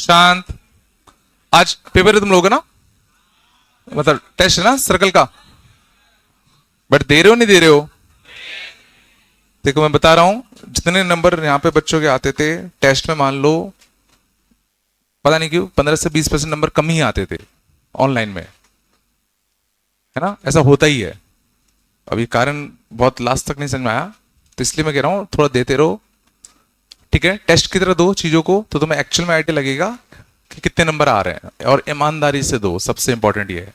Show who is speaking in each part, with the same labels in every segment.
Speaker 1: शांत। आज पेपर है तुम लोग ना, मतलब टेस्ट है ना सर्कल का, बट दे रहे हो नहीं दे रहे हो? देखो मैं बता रहा हूं, जितने नंबर यहां पे बच्चों के आते थे टेस्ट में, मान लो पता नहीं क्यों 15 से 20% नंबर कम ही आते थे ऑनलाइन में, है ना? ऐसा होता ही है। अभी कारण बहुत लास्ट तक नहीं समझ में आया, तो इसलिए मैं कह रहा हूं थोड़ा देते रहो, ठीक है? टेस्ट की तरह दो चीजों को, तो तुम्हें एक्चुअल में आइडिया लगेगा कि कितने नंबर आ रहे हैं, और ईमानदारी से दो, सबसे इंपॉर्टेंट ये है,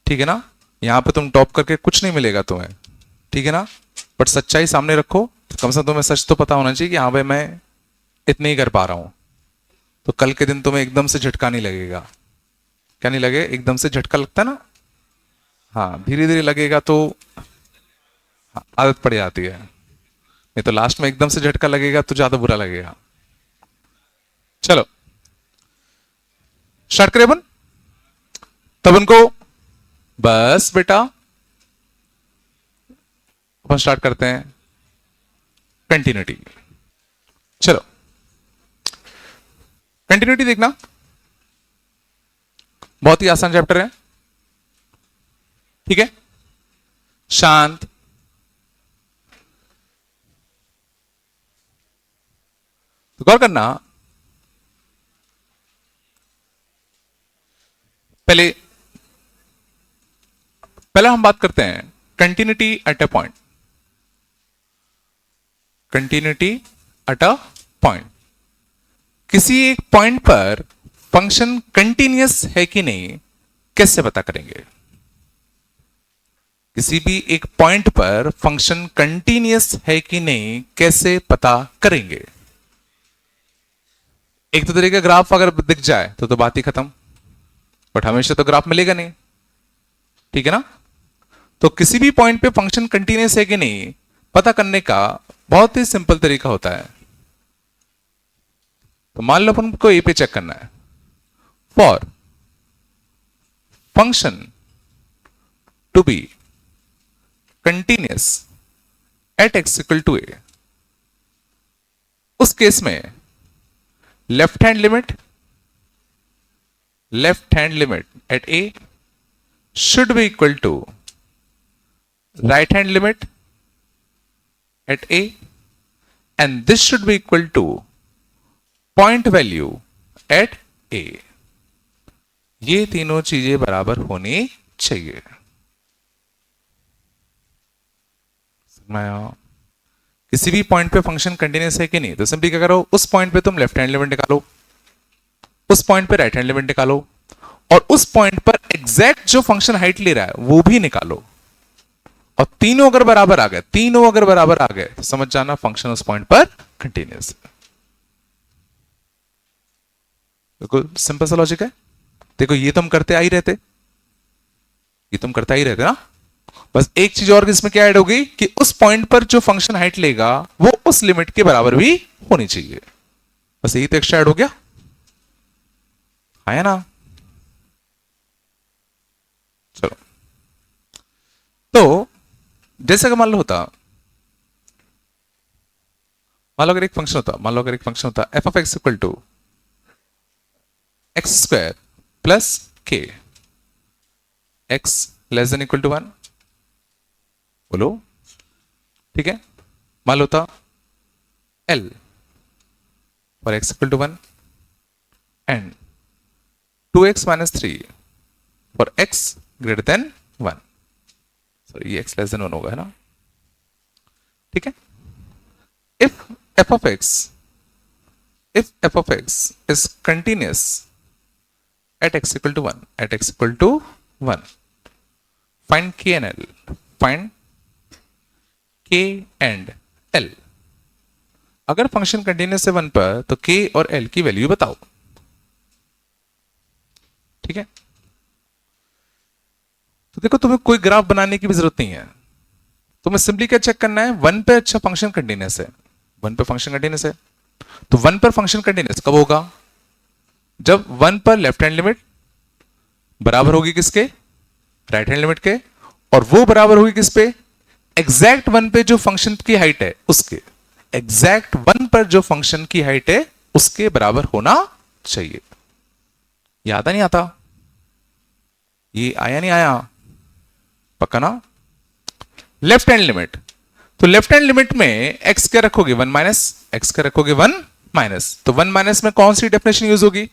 Speaker 1: ठीक है ना? यहां पे तुम टॉप करके कुछ नहीं मिलेगा तुम्हें, ठीक है ना? बट सच्चाई सामने रखो, कम से कम तुम्हें सच तो पता होना चाहिए कि हाँ भाई मैं इतने ही कर पा रहा हूं, तो कल के दिन तुम्हें एकदम से झटका नहीं लगेगा। क्या नहीं लगे? एकदम से झटका लगता है ना, हाँ धीरे धीरे लगेगा तो आदत पड़ जाती है, नहीं तो लास्ट में एकदम से झटका लगेगा तो ज्यादा बुरा लगेगा। चलो स्टार्ट करें अपन, तब उनको बस बेटा अपन स्टार्ट करते हैं कंटिन्यूटी। चलो कंटिन्यूटी देखना, बहुत ही आसान चैप्टर है, ठीक है? शांत। तो गौर करना, पहले पहले हम बात करते हैं continuity at a point. Continuity at a point, किसी एक पॉइंट पर फंक्शन कंटिन्यूअस है कि नहीं कैसे पता करेंगे? किसी भी एक पॉइंट पर फंक्शन कंटिन्यूअस है कि नहीं कैसे पता करेंगे? एक तो तरीके ग्राफ अगर दिख जाए तो बात ही खत्म, बट हमेशा तो ग्राफ मिलेगा नहीं, ठीक है ना? तो किसी भी पॉइंट पे फंक्शन कंटिन्यूअस है कि नहीं पता करने का बहुत ही सिंपल तरीका होता है। तो मान लो अपन को ए पे चेक करना है, for function to be continuous at x equal to a, उस केस में left hand limit at a should be equal to right hand limit at a, and this should be equal to point value at a। ये तीनों चीजें बराबर होनी चाहिए। किसी भी पॉइंट पे फंक्शन कंटिन्यूअस है कि नहीं, तो सिंपली क्या करो, उस पॉइंट पे तुम लेफ्ट हैंड लिमिट निकालो, उस पॉइंट पे राइट हैंड लिमिट निकालो, और उस पॉइंट पर एग्जैक्ट जो फंक्शन हाइट ले रहा है वो भी निकालो, और तीनों अगर बराबर आ गए तो समझ जाना फंक्शन उस पॉइंट पर कंटिन्यूअस है। बिल्कुल सिंपल सा लॉजिक है। देखो ये तुम करते आ ही रहते, ना? बस एक चीज और इसमें क्या ऐड होगी कि उस पॉइंट पर जो फंक्शन हाइट लेगा वो उस लिमिट के बराबर भी होनी चाहिए, बस यही तो एक्स्ट्रा ऐड हो गया, है ना? चलो, तो जैसे कि मान लो अगर एक फंक्शन होता f of x equal to x square plus k, x less than equal to 1, बोलो, ठीक है? मान लो था l for x equal to 1 and 2x minus 3 for x greater than 1, sorry ये x लेस देन 1 होगा, है ना? ठीक है? If f of x is continuous at x equal to 1, find k and l, अगर फंक्शन कंटिन्यूअस है 1 पर तो k और l की वैल्यू बताओ, ठीक है? तो देखो तुम्हें कोई ग्राफ बनाने की भी जरूरत नहीं है, तुम्हें सिंपली क्या चेक करना है, 1 पे अच्छा फंक्शन कंटिन्यूअस है, 1 पे फंक्शन कंटिन्यूअस है, तो 1 पर फंक्शन कंटिन्यूअस कब होगा? जब 1 पर लेफ्ट हैंड लिमिट बराबर होगी किसके? राइट हैंड लिमिट के, और वो बराबर होगी किस पे? एग्जैक्ट 1 पे जो फंक्शन की हाइट है उसके, एग्जैक्ट 1 पर जो फंक्शन की हाइट है उसके बराबर होना चाहिए। ये आता नहीं आता? ये आया नहीं आया? पक्का ना? लेफ्ट हैंड लिमिट, तो लेफ्ट हैंड लिमिट में एक्स क्या रखोगे? 1 माइनस, एक्स क्या रखोगे? 1 माइनस। तो 1 माइनस में कौन सी डेफिनेशन यूज होगी?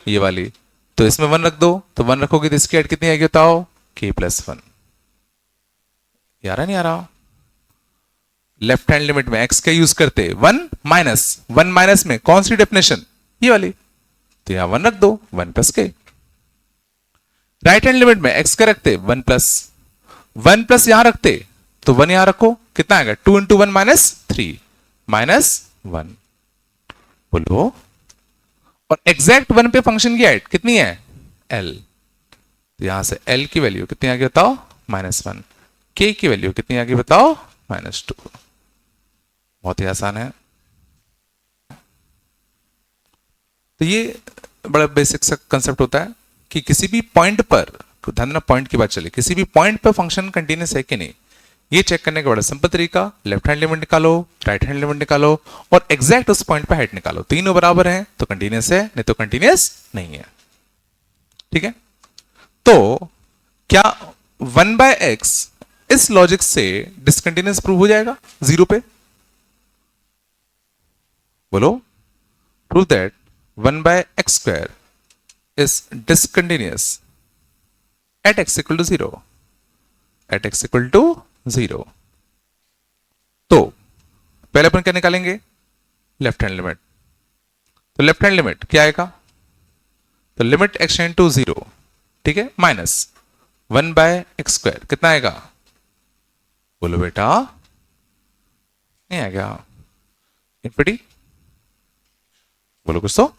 Speaker 1: ये वाली। तो इसमें 1 रख दो, तो 1 रखोगे तो इसकी एड कितनी आएगी बताओ? k plus 1। आ रहा नहीं आ रहा? लेफ्ट हैंड लिमिट में एक्स का यूज करते 1 माइनस, 1 माइनस में कौन सी डेफिनेशन? ये वाली। तो यहां 1 रख दो, 1 प्लस के। राइट हैंड लिमिट में एक्स का रखते 1 प्लस, 1 प्लस यहां रखते तो 1 यहां रखो, कितना आएगा? 2 इंटू 1 माइनस 3 माइनस 1। बोलो। और एग्जैक्ट 1 पे फंक्शन की हाइट कितनी है? l। तो यहां से l की वैल्यू कितनी आ गई बताओ? -1। k की वैल्यू कितनी आ गई बताओ? -2। बहुत ही आसान है। तो ये बड़ा बेसिक सा कंसेप्ट होता है कि किसी भी पॉइंट पर, ध्यान देना पॉइंट की बात चले, किसी भी पॉइंट पर फंक्शन कंटीन्यूअस है कि नहीं, ये चेक करने का बड़ा सिंपल तरीका, लेफ्ट हैंड लिमिट निकालो, राइट हैंड लिमिट निकालो और एग्जैक्ट उस पॉइंट पे हाइट निकालो। तीनों बराबर हैं तो कंटीन्यूअस है, नहीं तो कंटीन्यूअस नहीं है। ठीक है? तो क्या 1/x इस लॉजिक से डिसकंटीन्यूअस प्रूव हो जाएगा 0 पे? बोलो। Prove that 1/x² is discontinuous at x equal to 0, at x equal to 0। तो पहले अपन क्या निकालेंगे? Left hand limit. तो लेफ्ट हैंड लिमिट क्या आएगा? तो लिमिट x टेंड टू 0, ठीक है, माइनस 1/x², कितना आएगा? बोलो बेटा। नहीं आएगा? इन्फिनिटी। बोलो कुछ तो।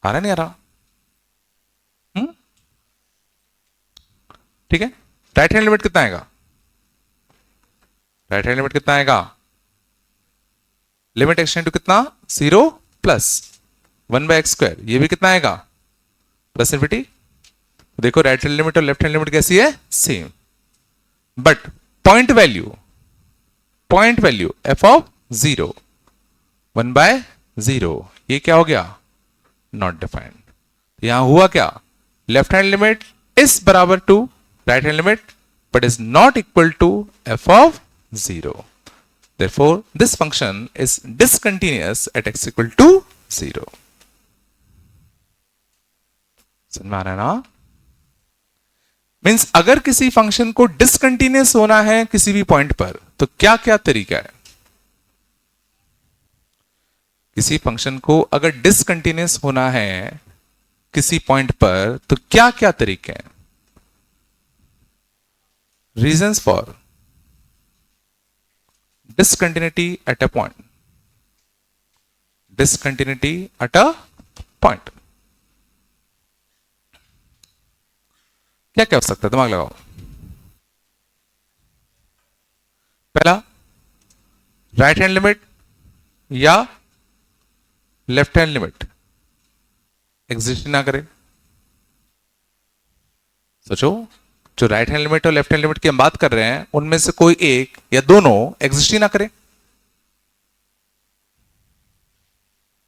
Speaker 1: आ रहा नहीं आ रहा? ठीक है। राइट हैंड लिमिट कितना आएगा? राइट हैंड लिमिट कितना आएगा? लिमिट एक्सटेंड टू कितना? 0 प्लस 1/x², ये भी कितना आएगा? Plus infinity. देखो राइट हैंड लिमिट और लेफ्ट हैंड लिमिट कैसी है? Same. But point value f of 0 1/0, ये क्या हो गया? Not defined. यहां हुआ क्या? लेफ्ट हैंड लिमिट इज बराबर to right hand limit but is not equal to f of 0। Therefore, this function is discontinuous at x equal to 0। समझ में आ रहा है ना? मीन्स अगर किसी फंक्शन को डिसकंटिन्यूअस होना है किसी भी पॉइंट पर तो क्या क्या तरीका है? किसी फंक्शन को अगर डिसकंटिन्यूअस होना है किसी पॉइंट पर तो क्या क्या तरीके हैं? Reasons for discontinuity at a point, discontinuity at a point, क्या क्या हो सकता है? दिमाग लगाओ। पहला, राइट हैंड लिमिट या लेफ्ट हैंड लिमिट एग्जिस्ट ना करे। सोचो, जो राइट हैंड लिमिट और लेफ्ट हैंड लिमिट की हम बात कर रहे हैं उनमें से कोई एक या दोनों एग्जिस्ट ही ना करे।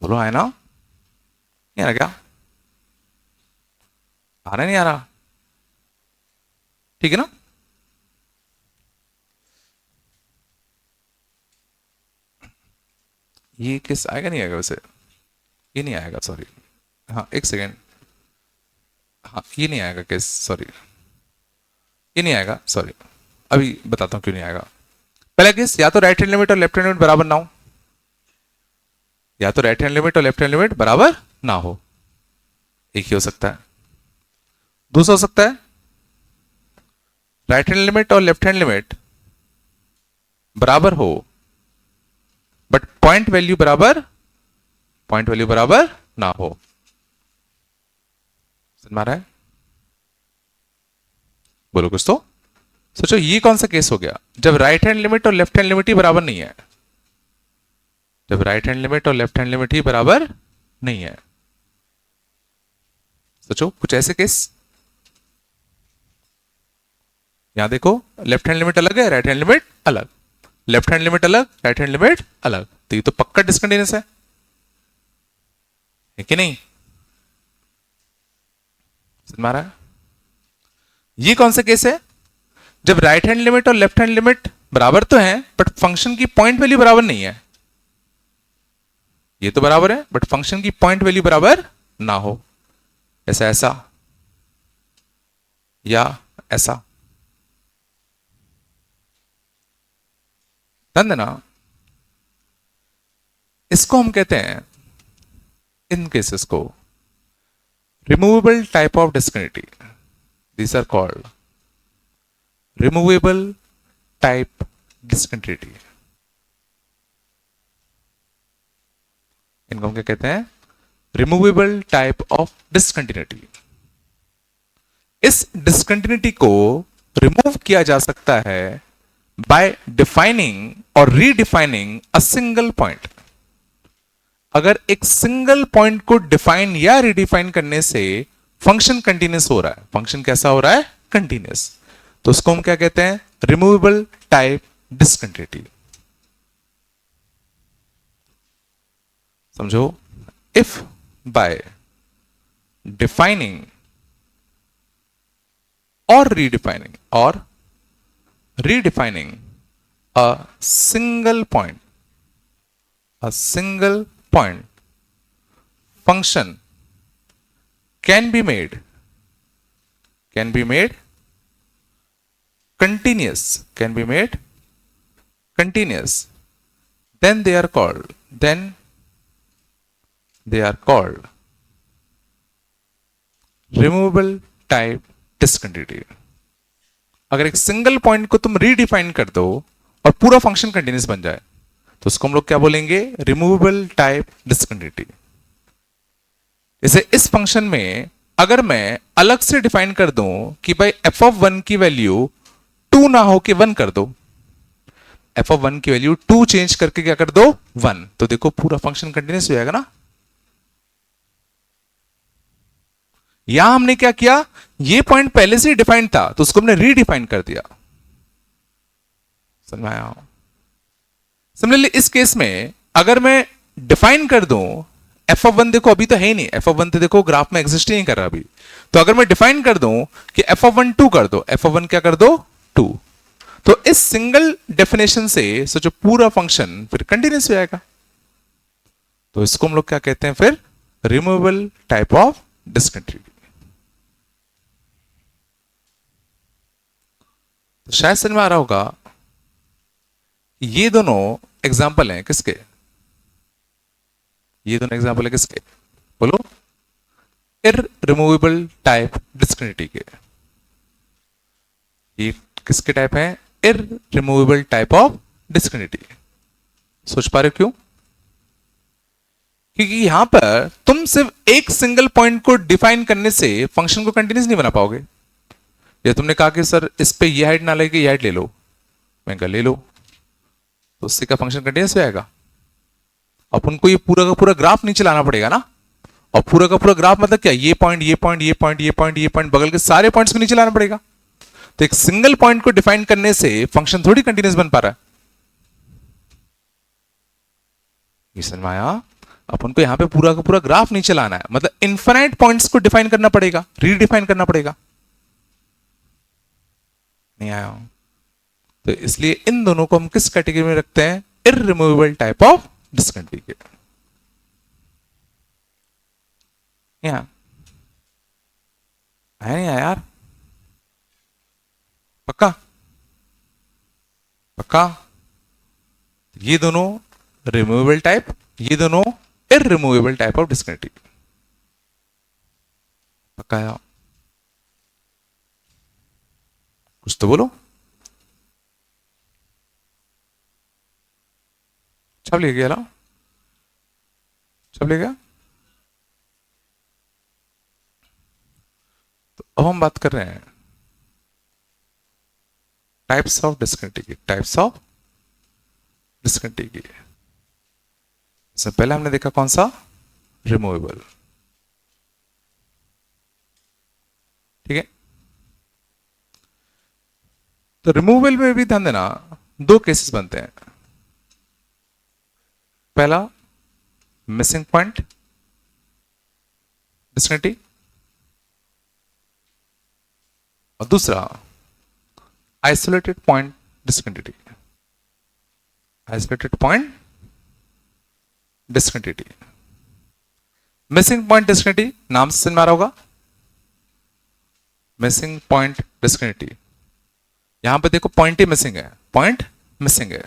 Speaker 1: बोलो है ना? नहीं आ रहा क्या? आ रहा नहीं आ रहा? ठीक है ना? ये किस आएगा नहीं आएगा वैसे? ये नहीं आएगा, सॉरी। हाँ एक सेकेंड। हाँ ये नहीं आएगा केस, सॉरी ये नहीं आएगा, सॉरी। अभी बताता हूं क्यों नहीं आएगा। पहला केस, या तो राइट हैंड लिमिट और लेफ्ट हैंड लिमिट बराबर ना हो, या तो राइट हैंड लिमिट और लेफ्ट हैंड लिमिट बराबर ना हो, एक ही हो सकता है। दूसरा हो सकता है राइट हैंड लिमिट और लेफ्ट हैंड लिमिट बराबर हो बट पॉइंट वैल्यू बराबर ना हो। समझ में आ रहा है? बोलो कुछ तो। सोचो ये कौन सा केस हो गया जब राइट हैंड लिमिट और लेफ्ट हैंड लिमिट ही बराबर नहीं है, जब राइट हैंड लिमिट और लेफ्ट हैंड लिमिट ही बराबर नहीं है। सोचो कुछ ऐसे केस। यहां देखो, लेफ्ट हैंड लिमिट अलग है, राइट हैंड लिमिट अलग, लेफ्ट हैंड लिमिट अलग, राइट हैंड लिमिट अलग, तो ये तो पक्का डिसकंटिन्यूस है कि नहीं? समझ में आ रहा है? ये कौन सा केस है? जब राइट हैंड लिमिट और लेफ्ट हैंड लिमिट बराबर तो है बट फंक्शन की पॉइंट वैल्यू बराबर नहीं है। ये तो बराबर है बट फंक्शन की पॉइंट वैल्यू बराबर ना हो, ऐसा ऐसा या ऐसा। ध्यान देना, इसको हम कहते हैं इन केसेस को removable type of discontinuity. These are called removable type discontinuity. इनको हम क्या कहते हैं? Removable type of discontinuity. इस डिस्कंटिन्यूटी को रिमूव किया जा सकता है बाय डिफाइनिंग और रीडिफाइनिंग अ सिंगल पॉइंट। अगर एक सिंगल पॉइंट को डिफाइन या रिडिफाइन करने से फंक्शन कंटिन्यूस हो रहा है, फंक्शन कैसा हो रहा है? कंटिन्यूस, तो उसको हम क्या कहते हैं? Removable type discontinuity. समझो, if by defining or redefining a single point function can be made continuous, then they are called removable type discontinuity. अगर एक सिंगल पॉइंट को तुम रीडिफाइन कर दो और पूरा फंक्शन कंटिन्यूस बन जाए तो उसको हम लोग क्या बोलेंगे? Removable type discontinuity. जैसे इस फंक्शन में अगर मैं अलग से डिफाइन कर दूं कि भाई एफ ऑफ 1 की वैल्यू 2 ना हो के 1 कर दो, एफ ऑफ 1 की वैल्यू 2 चेंज करके क्या कर दो? 1, तो देखो पूरा फंक्शन कंटिन्यूस हो जाएगा ना। यहां हमने क्या किया? ये पॉइंट पहले से ही डिफाइंड था तो उसको हमने रीडिफाइन कर दिया। समझ में आया? सिमिलरली इस केस में अगर मैं डिफाइन कर दूं एफ ऑफ 1, देखो अभी तो है ही नहीं, एफ ऑफ 1 तो देखो ग्राफ में एग्जिस्ट ही नहीं कर रहा अभी, तो अगर मैं डिफाइन कर दूं कि एफ ऑफ 1 2 कर दो, एफ ऑफ 1 क्या कर दो? 2, तो इस सिंगल डेफिनेशन से सोचो पूरा फंक्शन फिर कंटिन्यूस हो जाएगा। तो इसको हम लोग क्या कहते हैं फिर? Removable type of discontinuity. तो शायद समझ में आ रहा होगा, ये दोनों एग्जाम्पल हैं किसके? ये दोनों एग्जाम्पल है किसके? बोलो। इररिमूवेबल टाइप डिस्कंटिन्यूटी के। ये किसके टाइप है? इररिमूवेबल टाइप ऑफ डिस्कंटिन्यूटी। सोच पा रहे हो क्यों? क्योंकि यहां पर तुम सिर्फ एक सिंगल पॉइंट को डिफाइन करने से फंक्शन को कंटिन्यूस नहीं बना पाओगे। या तुमने कहा कि सर इस पे ये हाइट ना लगे, ये हाइट ले लो, मैं कहा ले लो, तो उससे का फंक्शन कंटिन्यूस हो जाएगा। अपन को ये पूरा का पूरा ग्राफ नीचे लाना पड़ेगा ना, और पूरा का पूरा ग्राफ मतलब क्या? ये पॉइंट, ये पॉइंट, ये पॉइंट, ये पॉइंट, ये पॉइंट, बगल के सारे पॉइंट्स को नीचे लाना पड़ेगा। तो एक सिंगल पॉइंट को डिफाइन करने से फंक्शन थोड़ी कंटिन्यूस बन पा रहा है। ये समझ में आया? अपन को यहां पे पूरा का पूरा ग्राफ नीचे लाना है, मतलब इनफाइनाइट पॉइंट्स को डिफाइन करना पड़ेगा, रीडिफाइन करना पड़ेगा। नहीं आया? तो इसलिए इन दोनों को हम किस कैटेगरी में रखते हैं? इररिमूवेबल टाइप ऑफ डिस्कंटिन्यूटी। यहां आया नहीं आया यार? पक्का? पक्का? ये दोनों रिमूवेबल टाइप, ये दोनों इररिमूवेबल टाइप ऑफ डिस्कंटिन्यूटी। पक्का है? कुछ तो बोलो। छप ले गया? छप ले गया? तो अब हम बात कर रहे हैं types of discontinuity. Types of discontinuity से पहले हमने देखा कौन सा? रिमूवेबल। ठीक है, तो रिमूवेबल में भी ध्यान देना, दो केसेस बनते हैं। पहला मिसिंग पॉइंट डिस्कंटिन्यूटी और दूसरा isolated point discontinuity. Isolated point discontinuity, missing point discontinuity नाम से समझ में आ रहा होगा। मिसिंग पॉइंट डिस्कंटिन्यूटी, यहां पे देखो पॉइंट ही मिसिंग है, पॉइंट मिसिंग है।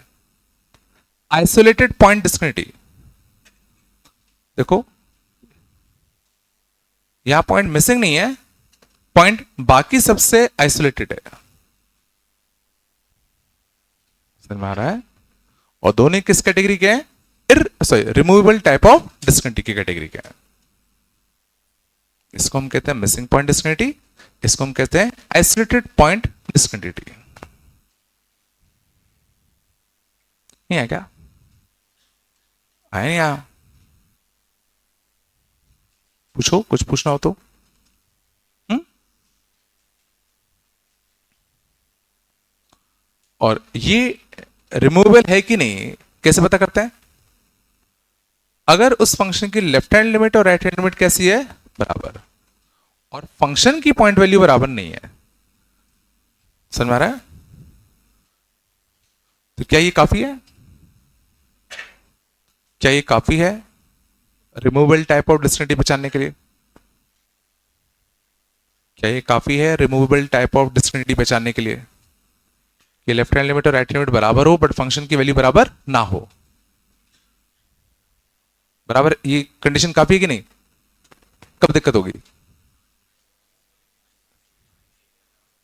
Speaker 1: आइसोलेटेड पॉइंट डिस्कंटिन्यूटी, देखो यहां पॉइंट मिसिंग नहीं है, पॉइंट बाकी सबसे आइसोलेटेड है, समझ में आ रहा है। और दोनों किस कैटेगरी के हैं? रिमूवेबल टाइप ऑफ डिस्कंटिन्यूटी की कैटेगरी के हैं। इसको हम कहते हैं मिसिंग पॉइंट डिस्कंटिन्यूटी, इसको हम कहते हैं आइसोलेटेड पॉइंट डिस्कंटिन्यूटी। नहीं है क्या? आया नहीं आया? पूछो, कुछ पूछना हो तो। और ये रिमूवेबल है कि नहीं कैसे पता करते हैं? अगर उस फंक्शन की लेफ्ट हैंड लिमिट और राइट हैंड लिमिट कैसी है? बराबर, और फंक्शन की पॉइंट वैल्यू बराबर नहीं है, समझ में आ रहा है? तो क्या ये काफी है? क्या ये काफी है रिमूवेबल टाइप ऑफ डिस्कंटिन्यूटी पहचानने के लिए? क्या ये काफी है रिमूवेबल टाइप ऑफ डिस्कंटिन्यूटी पहचानने के लिए? कि लेफ्ट हैंड लिमिट और राइट हैंड लिमिट बराबर हो बट फंक्शन की वैल्यू बराबर ना हो। बराबर, ये कंडीशन काफी है कि नहीं? कब दिक्कत होगी?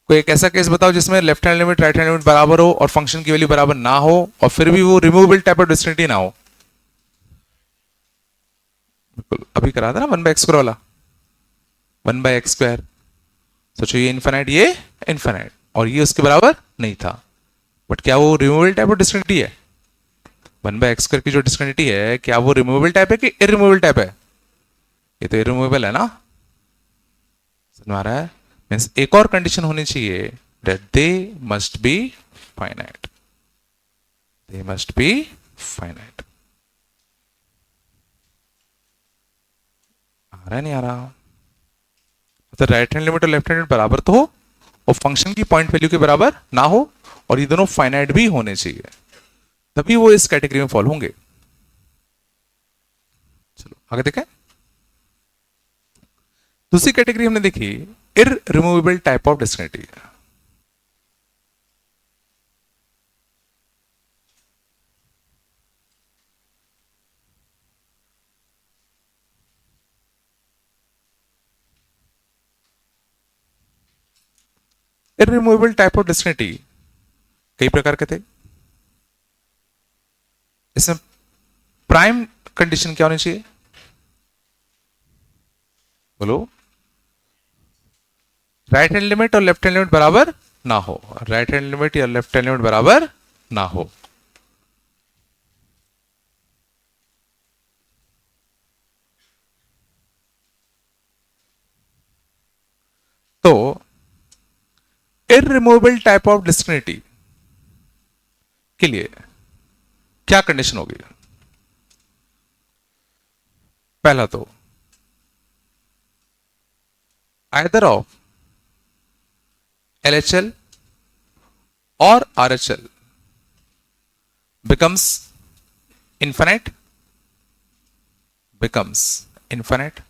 Speaker 1: कोई एक ऐसा केस बताओ जिसमें left hand limit right hand limit बराबर हो और फंक्शन की वैल्यू बराबर ना हो और फिर भी वो रिमूवेबल टाइप ऑफ डिस्कंटिन्यूटी ना हो। बिल्कुल, अभी करा था ना 1/x² वाला, 1/x²। सोचो ये इनफाइनाइट, ये इनफाइनाइट, और ये उसके बराबर नहीं था, बट क्या वो रिमूवेबल टाइप ऑफ डिस्कंटिन्यूटी है? 1/x² की जो डिस्कंटिन्यूटी है, क्या वो रिमूवेबल टाइप है कि इरिमूवेबल टाइप है? ये तो इरिमूवेबल है ना, समझ में आ रहा है? मीन्स एक और कंडीशन होनी चाहिए, that they must be finite, they must be finite. आ रहा है नहीं आ रहा? तो राइट हैंड लिमिट और लेफ्ट हैंड लिमिट बराबर तो हो और फंक्शन की पॉइंट वैल्यू के बराबर ना हो, और ये दोनों फाइनाइट भी होने चाहिए, तभी वो इस कैटेगरी में फॉल होंगे। चलो आगे देखें। दूसरी कैटेगरी हमने देखी irremovable type of discontinuity. Irremovable type of discontinuity कई प्रकार के थे। इसमें प्राइम कंडीशन क्या होनी चाहिए? बोलो। राइट हैंड लिमिट और लेफ्ट हैंड लिमिट बराबर ना हो, राइट हैंड लिमिट या लेफ्ट हैंड लिमिट बराबर ना हो। तो इररिमूवेबल टाइप ऑफ डिस्कंटिन्यूटी के लिए क्या कंडीशन होगी? पहला तो आइदर ऑफ LHL और RHL becomes infinite, becomes infinite।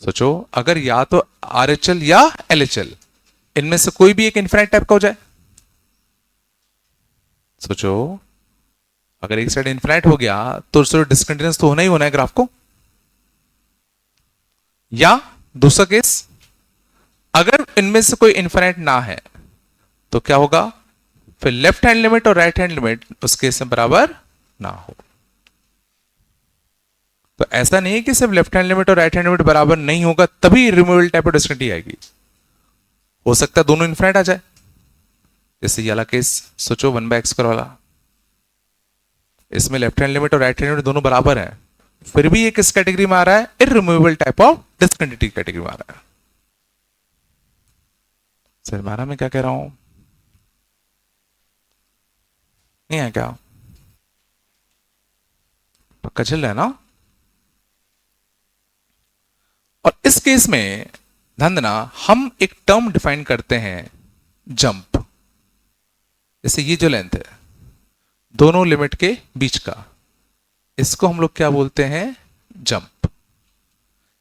Speaker 1: सोचो, अगर या तो RHL या LHL इनमें से कोई भी एक इन्फिनाइट टाइप का हो जाए, सोचो अगर एक साइड इन्फिनाइट हो गया तो डिस्कंटिन्यूअस तो होना ही होना है ग्राफ को। या दूसरा केस, अगर इनमें से कोई इन्फिनाइट ना है तो क्या होगा? फिर लेफ्ट हैंड लिमिट और राइट हैंड लिमिट उस केस में बराबर ना हो। तो ऐसा नहीं है कि सिर्फ लेफ्ट हैंड लिमिट और राइट हैंड लिमिट बराबर नहीं होगा तभी रिमूवेबल टाइप ऑफ डिस्कंटिन्यूटी आएगी, हो सकता है दोनों इन्फिनाइट आ जाए। जैसे ये वाला केस सोचो 1/x² वाला, इसमें लेफ्ट हैंड लिमिट और राइट हैंड लिमिट दोनों बराबर है, फिर भी ये किस कैटेगरी में आ रहा है? इररिमूवेबल टाइप ऑफ डिस्कंटिन्यूटी कैटेगरी में आ रहा है। सर मारा मैं क्या कह रहा हूं? नहीं है क्या? पक्का चल रहा है ना? और इस केस में ध्यान देना, हम एक टर्म डिफाइन करते हैं जंप। जैसे ये जो लेंथ है दोनों लिमिट के बीच का, इसको हम लोग क्या बोलते हैं? जंप।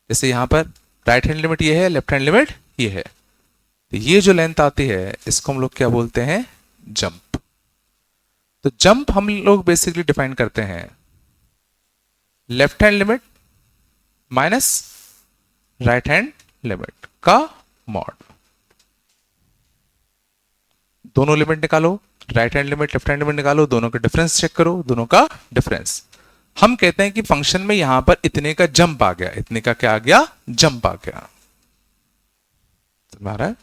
Speaker 1: जैसे यहां पर राइट हैंड लिमिट ये है, लेफ्ट हैंड लिमिट ये है, तो ये जो लेंथ आती है इसको हम लोग क्या बोलते हैं? जंप। तो जंप हम लोग बेसिकली डिफाइन करते हैं left hand limit minus right hand limit का मॉड। दोनों लिमिट निकालो, right hand limit left hand limit निकालो, दोनों का डिफरेंस चेक करो, दोनों का डिफरेंस। हम कहते हैं कि फंक्शन में यहां पर इतने का जंप आ गया, इतने का क्या आ गया? जंप आ गया। समझ आ रहा है?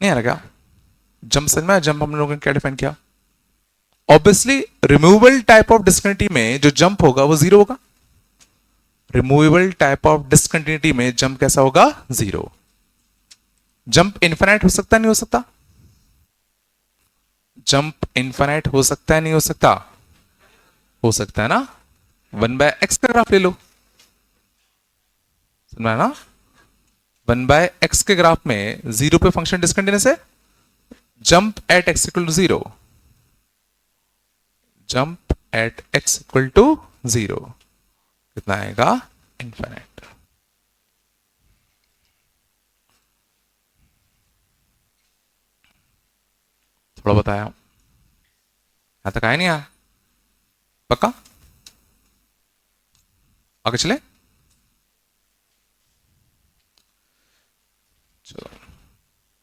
Speaker 1: नहीं आ रहा क्या? जंप समझ में आया? जंप हम लोगों ने क्या डिफाइन किया? Obviously removable type of discontinuity में जो जंप होगा वो जीरो होगा। रिमूवेबल टाइप ऑफ डिस्कंटिन्यूटी में जंप कैसा होगा? जीरो। जंप इनफिनाइट हो सकता नहीं हो सकता? जंप इनफिनाइट हो सकता है नहीं हो सकता? हो सकता है ना? 1/x का ग्राफ ले लो, समझा ना? 1/x के ग्राफ में जीरो पे फंक्शन डिस्कंटिन्यूअस है, jump at x equal to zero, jump at x equal to zero कितना आएगा? इनफिनिट। थोड़ा बताया, यहां तक आया नहीं आया? पक्का? आगे चले? चलो,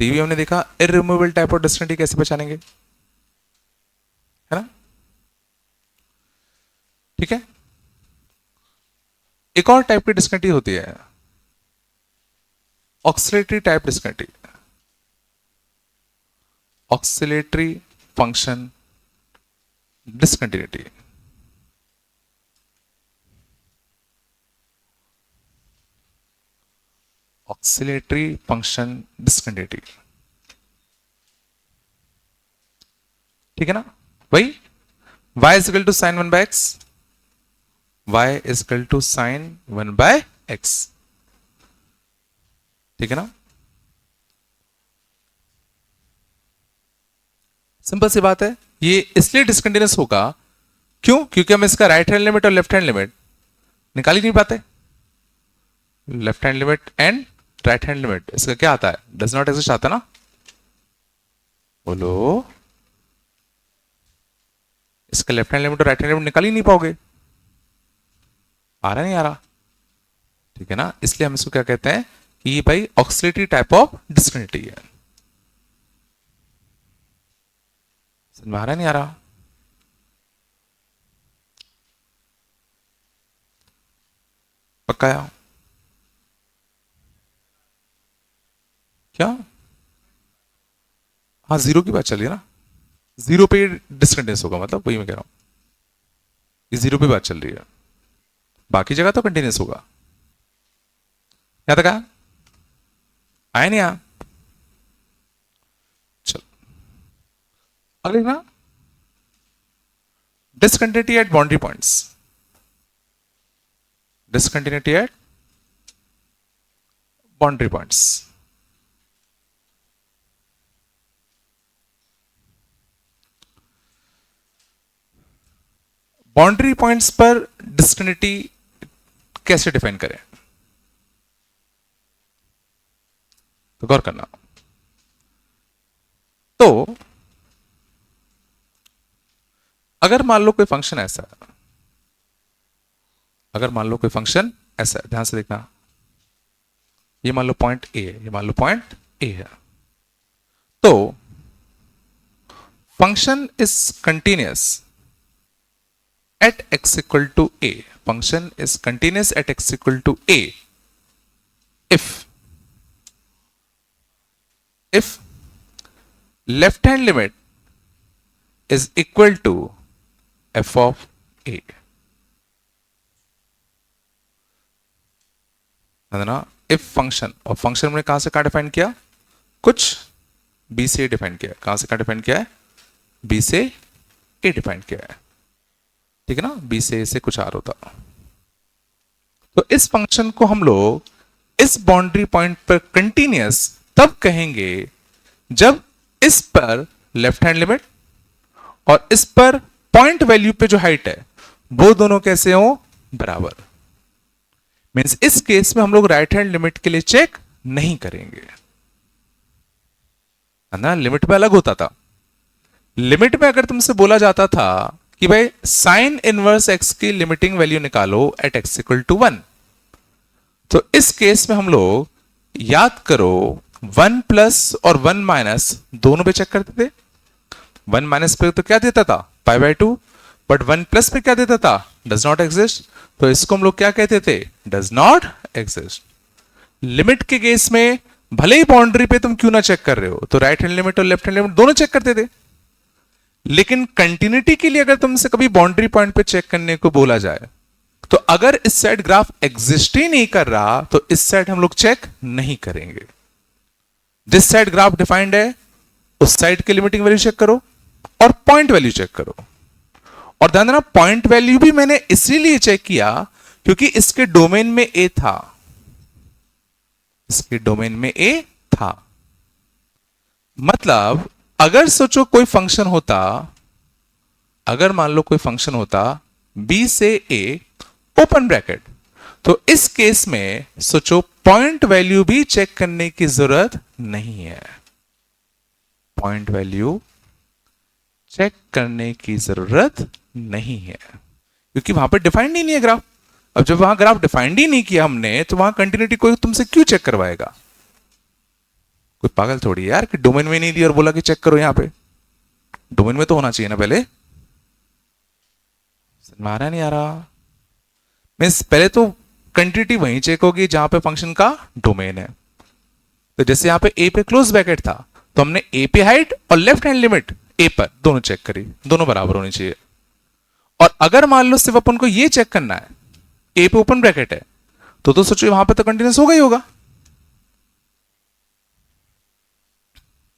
Speaker 1: टीवी हमने देखा इररिमूवेबल टाइप ऑफ डिस्कंटिन्यूटी कैसे पहचानेंगे, है ना? ठीक है। एक और टाइप की डिस्कंटिन्यूटी होती है oscillatory type discontinuity, oscillatory function discontinuity. Oscillatory function discontinuity, ठीक है ना? वही y is equal to sine 1/x, y is equal to sine 1/x, ठीक है ना? सिंपल सी बात है, ये इसलिए डिस्कंटिन्यूअस होगा क्यों? क्योंकि हम इसका राइट हैंड लिमिट और लेफ्ट हैंड लिमिट निकाल ही नहीं पाते। Left hand limit and right hand limit इसका क्या आता है? डज नॉट एग्जिस्ट आता ना? बोलो, इसका लेफ्ट हैंड लिमिट और राइट हैंड लिमिट निकाल ही नहीं पाओगे। आ रहा नहीं आ रहा? ठीक है ना? इसलिए हम इसको क्या कहते हैं कि भाई ऑक्सिलेटरी टाइप ऑफ डिस्कंटिन्यूटी है। समझ में आ रहा नहीं आ रहा? पक्का है? क्या? हाँ, जीरो की बात चल रही है ना? जीरो पे डिस्कंटिन्यूअस होगा, मतलब वही मैं कह रहा हूं, ये जीरो पे बात चल रही है, बाकी जगह तो कंटिन्यूअस होगा। क्या तक आया नहीं आया? चलो अगले ना, discontinuity at boundary points, discontinuity at boundary points. Boundary points पर डिस्कंटिन्यूटी कैसे डिफाइन करें, तो गौर करना। तो अगर मान लो कोई फंक्शन ऐसा है, अगर मान लो कोई फंक्शन ऐसा है, ध्यान से देखना, ये मान लो पॉइंट ए है, ये मान लो पॉइंट ए है, तो function is continuous at x equal to a, function is continuous at x equal to a if left hand limit is equal to f of a, है ना? if function, और function हमने कहां से कहां define किया? कुछ b से डिफाइन किया। कहां से कहां डिफाइन किया है? बी से ए डिफाइन किया है, ठीक है ना, बी से ए से कुछ आर होता। तो इस फंक्शन को हम लोग इस बाउंड्री पॉइंट पर कंटिन्यूअस तब कहेंगे जब इस पर लेफ्ट हैंड लिमिट और इस पर पॉइंट वैल्यू पे जो हाइट है वो दोनों कैसे हो, बराबर। मींस इस केस में हम लोग राइट हैंड लिमिट के लिए चेक नहीं करेंगे, है ना। लिमिट में अलग होता था। लिमिट में अगर तुमसे बोला जाता था कि भाई साइन इनवर्स एक्स की लिमिटिंग वैल्यू निकालो एट एक्स इक्वल टू 1, तो इस केस में हम लोग याद करो 1 प्लस और 1 माइनस दोनों पे चेक करते थे। 1 माइनस पे तो क्या देता था, पाई बाय 2, बट 1 प्लस पे क्या देता था, डज नॉट एग्जिस्ट। तो इसको हम लोग क्या कहते थे, डज नॉट एग्जिस्ट। लिमिट के केस में भले ही बाउंड्री पे तुम क्यों ना चेक कर रहे हो, तो राइट हैंड लिमिट और लेफ्ट हैंड लिमिट दोनों चेक करते थे। लेकिन कंटिन्यूटी के लिए अगर तुमसे कभी बाउंड्री पॉइंट पे चेक करने को बोला जाए, तो अगर इस साइड ग्राफ एग्जिस्ट ही नहीं कर रहा तो इस साइड हम लोग चेक नहीं करेंगे। जिस साइड ग्राफ डिफाइंड है उस साइड की लिमिटिंग वैल्यू चेक करो और पॉइंट वैल्यू चेक करो। और ध्यान देना, पॉइंट वैल्यू भी मैंने इसीलिए चेक किया क्योंकि इसके डोमेन में ए था, इसके डोमेन में ए था। मतलब अगर सोचो कोई फंक्शन होता, अगर मान लो कोई फंक्शन होता बी से ए ओपन ब्रैकेट, तो इस केस में सोचो पॉइंट वैल्यू भी चेक करने की जरूरत नहीं है। पॉइंट वैल्यू चेक करने की जरूरत नहीं है क्योंकि वहां पर डिफाइंड ही नहीं है ग्राफ। अब जब वहां ग्राफ डिफाइंड ही नहीं किया हमने, तो वहां कंटिन्यूटी कोई तुमसे क्यों चेक करवाएगा। कोई पागल थोड़ी है यार कि डोमेन में नहीं दिया और बोला कि चेक करो। यहां पे डोमेन में तो होना चाहिए ना पहले। समझ आ रहा नहीं आ रहा, मीन्स पहले तो कंटिन्यूटी वहीं चेक होगी जहां पे फंक्शन का डोमेन है। तो जैसे यहां पे ए पे क्लोज ब्रैकेट था, तो हमने ए पे हाइट और लेफ्ट हैंड लिमिट ए पर दोनों चेक करी, दोनों बराबर होनी चाहिए। और अगर मान लो सिर्फ अपन को ये चेक करना है ए पे ओपन ब्रैकेट है, तो सोचो वहां पे तो कंटिन्यूस होगा ही होगा।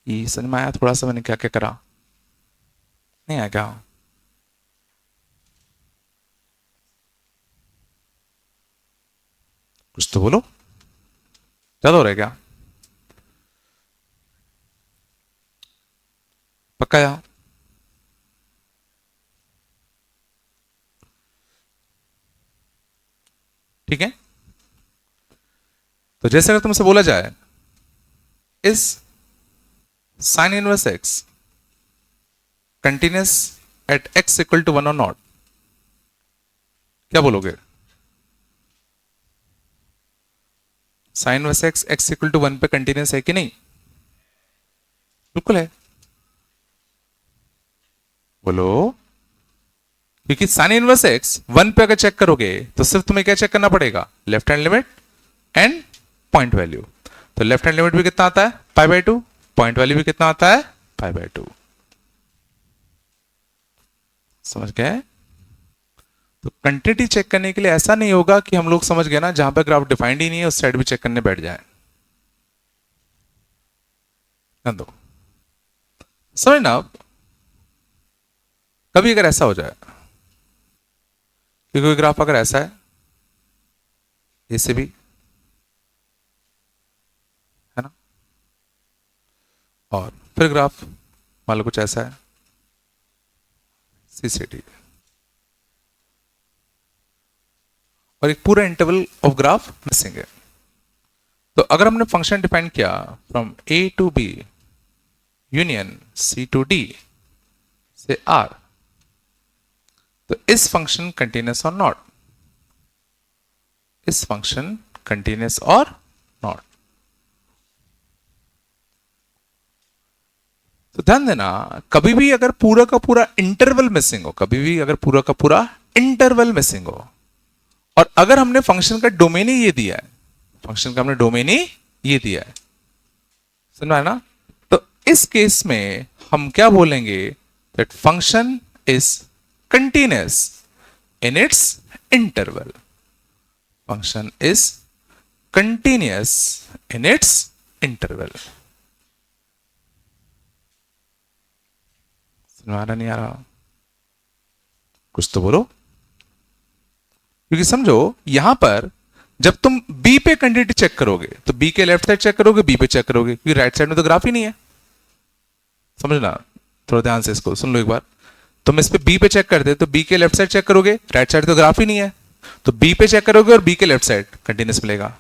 Speaker 1: ये समझ में आया थोड़ा सा मैंने क्या क्या करा, नहीं आया क्या। कुछ तो बोलो, ज्यादा हो रहा है क्या, पक्का या। ठीक है, तो जैसे अगर तुमसे बोला जाए इस sine inverse x continuous at x equal to 1 और नॉट, क्या बोलोगे। Sine inverse x x equal to 1 पे कंटिन्यूस है कि नहीं, बिल्कुल है, बोलो। क्योंकि साइन इनवर्स एक्स 1 पे अगर चेक करोगे तो सिर्फ तुम्हें क्या चेक करना पड़ेगा, left hand limit and point value. तो लेफ्ट हैंड लिमिट भी कितना आता है, पाई बाय 2, पॉइंट वैल्यू भी कितना आता है, पाई बाय 2। समझ गए। तो कंटिन्यूटी चेक करने के लिए ऐसा नहीं होगा कि हम लोग समझ गए ना जहां पर ग्राफ डिफाइंड ही नहीं है उस साइड भी चेक करने बैठ जाए। दो समझना, कभी अगर ऐसा हो जाए कि कोई ग्राफ अगर ऐसा है ऐसे भी, है ना, और फिर ग्राफ मान लो कुछ ऐसा है सी से डी, और एक पूरा इंटरवल ऑफ ग्राफ मिसिंग है। तो अगर हमने फंक्शन डिफाइन किया from A to B union C to D से आर, तो इस फंक्शन कंटिन्यूस और नॉट, इस फंक्शन कंटिन्यूस और नॉट। तो ध्यान देना, कभी भी अगर पूरा का पूरा इंटरवल मिसिंग हो, कभी भी अगर पूरा का पूरा इंटरवल मिसिंग हो, और अगर हमने फंक्शन का डोमेन ही ये दिया है, फंक्शन का हमने डोमेन ही ये दिया है, सुना है ना, तो इस केस में हम क्या बोलेंगे, that function is continuous in its interval, function is continuous in its interval. आ रहा नहीं आ रहा? कुछ तो बोलो, क्योंकि समझो यहां पर जब तुम बी पे कंटिन्यूटी चेक करोगे तो बी के लेफ्ट साइड चेक करोगे, बी पे चेक करोगे, क्योंकि राइट साइड में तो ग्राफ ही नहीं है। समझना, थोड़ा ध्यान से इसको सुन लो एक बार। तुम इस पे बी पे चेक करते तो बी के लेफ्ट साइड चेक करोगे, राइट साइड तो ग्राफ ही नहीं है, तो बी पे चेक करोगे और बी के लेफ्ट साइड कंटिन्यूस मिलेगा।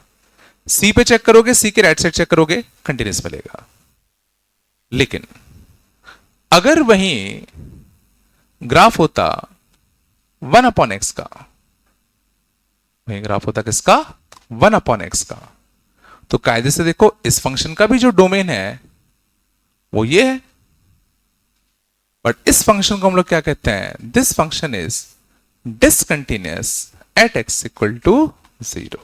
Speaker 1: सी पे चेक करोगे, सी के राइट साइड चेक करोगे, कंटिन्यूस मिलेगा। लेकिन अगर वहीं ग्राफ होता 1/x का, वहीं ग्राफ होता किसका? 1/x का, तो कायदे से देखो इस फंक्शन का भी जो डोमेन है वो ये है। बट इस फंक्शन को हम लोग क्या कहते हैं? This function is discontinuous at x equal to 0।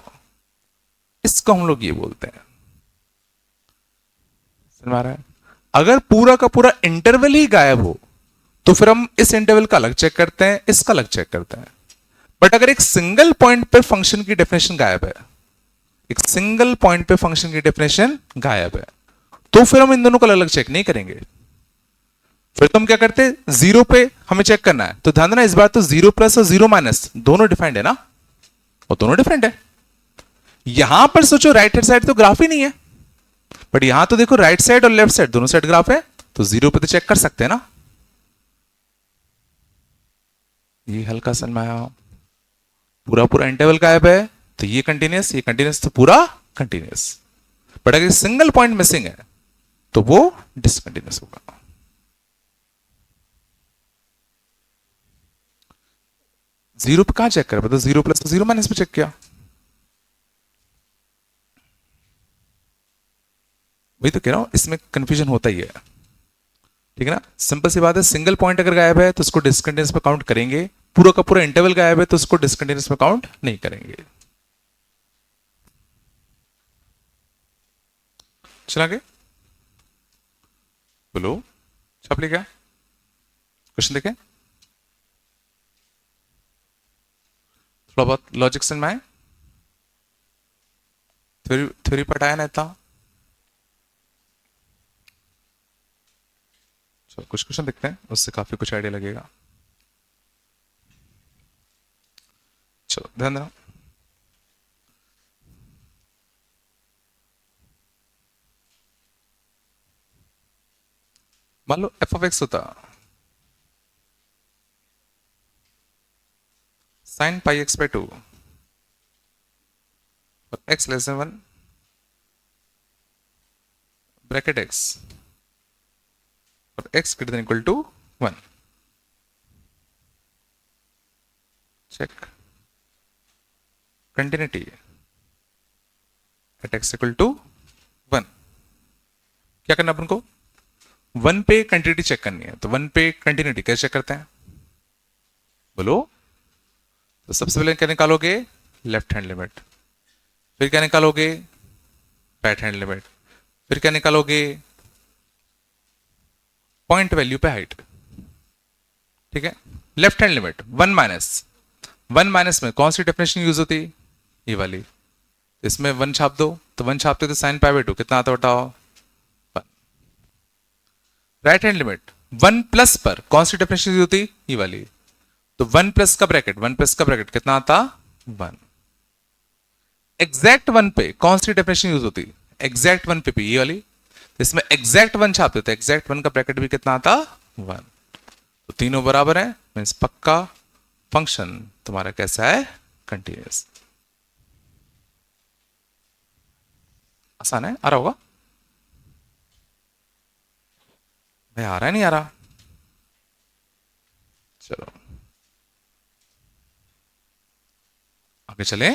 Speaker 1: इसको हम लोग ये बोलते हैं। समझ आ रहा है? अगर पूरा का पूरा इंटरवल ही गायब हो तो फिर हम इस इंटरवल का अलग चेक करते हैं, इसका अलग चेक करते हैं। बट अगर एक सिंगल पॉइंट पे फंक्शन की डेफिनेशन गायब है, एक सिंगल पॉइंट पे फंक्शन की डेफिनेशन गायब है, तो फिर हम इन दोनों को अलग अलग चेक नहीं करेंगे। फिर तुम क्या करते? जीरो पे हमें चेक करना है, तो ध्यान देना इस बार तो 0+ और 0- दोनों डिफाइंड है ना, वो दोनों डिफरेंट है। यहां पर सोचो राइट हैंड साइड तो ग्राफ ही नहीं है, बट यहां तो देखो राइट साइड और लेफ्ट साइड दोनों साइड ग्राफ है, तो 0 पे तो चेक कर सकते हैं ना। ये हल्का सा मैं पूरा पूरा इंटरवल गायब है तो ये कंटिन्यूस तो पूरा कंटिन्यूस। बट अगर सिंगल पॉइंट मिसिंग है तो वो डिसकंटिन्यूस होगा। जीरो पे कहां चेक कर, मतलब 0+ तो 0- पे चेक किया, वही तो कह रहा हूं, इसमें कंफ्यूजन होता ही है। ठीक है ना, सिंपल सी बात है, सिंगल पॉइंट अगर गायब है तो उसको डिसकंटिन्यूस पे काउंट करेंगे, पूरा का पूरा इंटरवल गायब है तो उसको डिसकंटिन्यूस पे काउंट नहीं करेंगे। चला गए, बोलो छाप ले, क्या क्वेश्चन देखें, थोड़ा बहुत लॉजिक समझ में आए? थ्योरी थ्योरी पढ़ाया ना इतना। चलो कुछ क्वेश्चन देखते हैं, उससे काफी कुछ आइडिया लगेगा। चलो ध्यान देना। मान लो f(x) होता sin πx/2 और x < 1 ब्रैकेट x और x > 1। Check continuity at x = 1। क्या करना अपन को? 1 पे कंटिन्यूटी चेक करनी है, तो 1 पे कंटिन्यूटी कैसे चेक करते हैं बोलो? तो सबसे पहले क्या निकालोगे? Left hand limit. फिर क्या निकालोगे? Right hand limit. फिर क्या निकालोगे? पॉइंट वैल्यू पे हाइट। ठीक है, लेफ्ट हैंड लिमिट 1- में कौन सी डेफिनेशन यूज होती? ये वाली। इसमें 1 छाप दो, तो 1 छापते तो sin π/2 कितना आता बताओ? 1। राइट हैंड लिमिट 1+ पर कौन सी डेफिनेशन यूज होती? ये वाली। तो 1+ का ब्रैकेट कितना आता? 1। एग्जैक्ट 1 पे कौन सी डेफिनेशन यूज होती? एग्जैक्ट 1 पे भी ये वाली। तो इसमें एग्जैक्ट 1 छापते तो एग्जैक्ट 1 का ब्रैकेट भी कितना आता? 1। तो तीनों बराबर है, मीन्स पक्का फंक्शन तुम्हारा कैसा है? कंटिन्यूअस। आसान है, आ रहा होगा भाई, आ रहा है नहीं आ रहा? चलो आगे चले।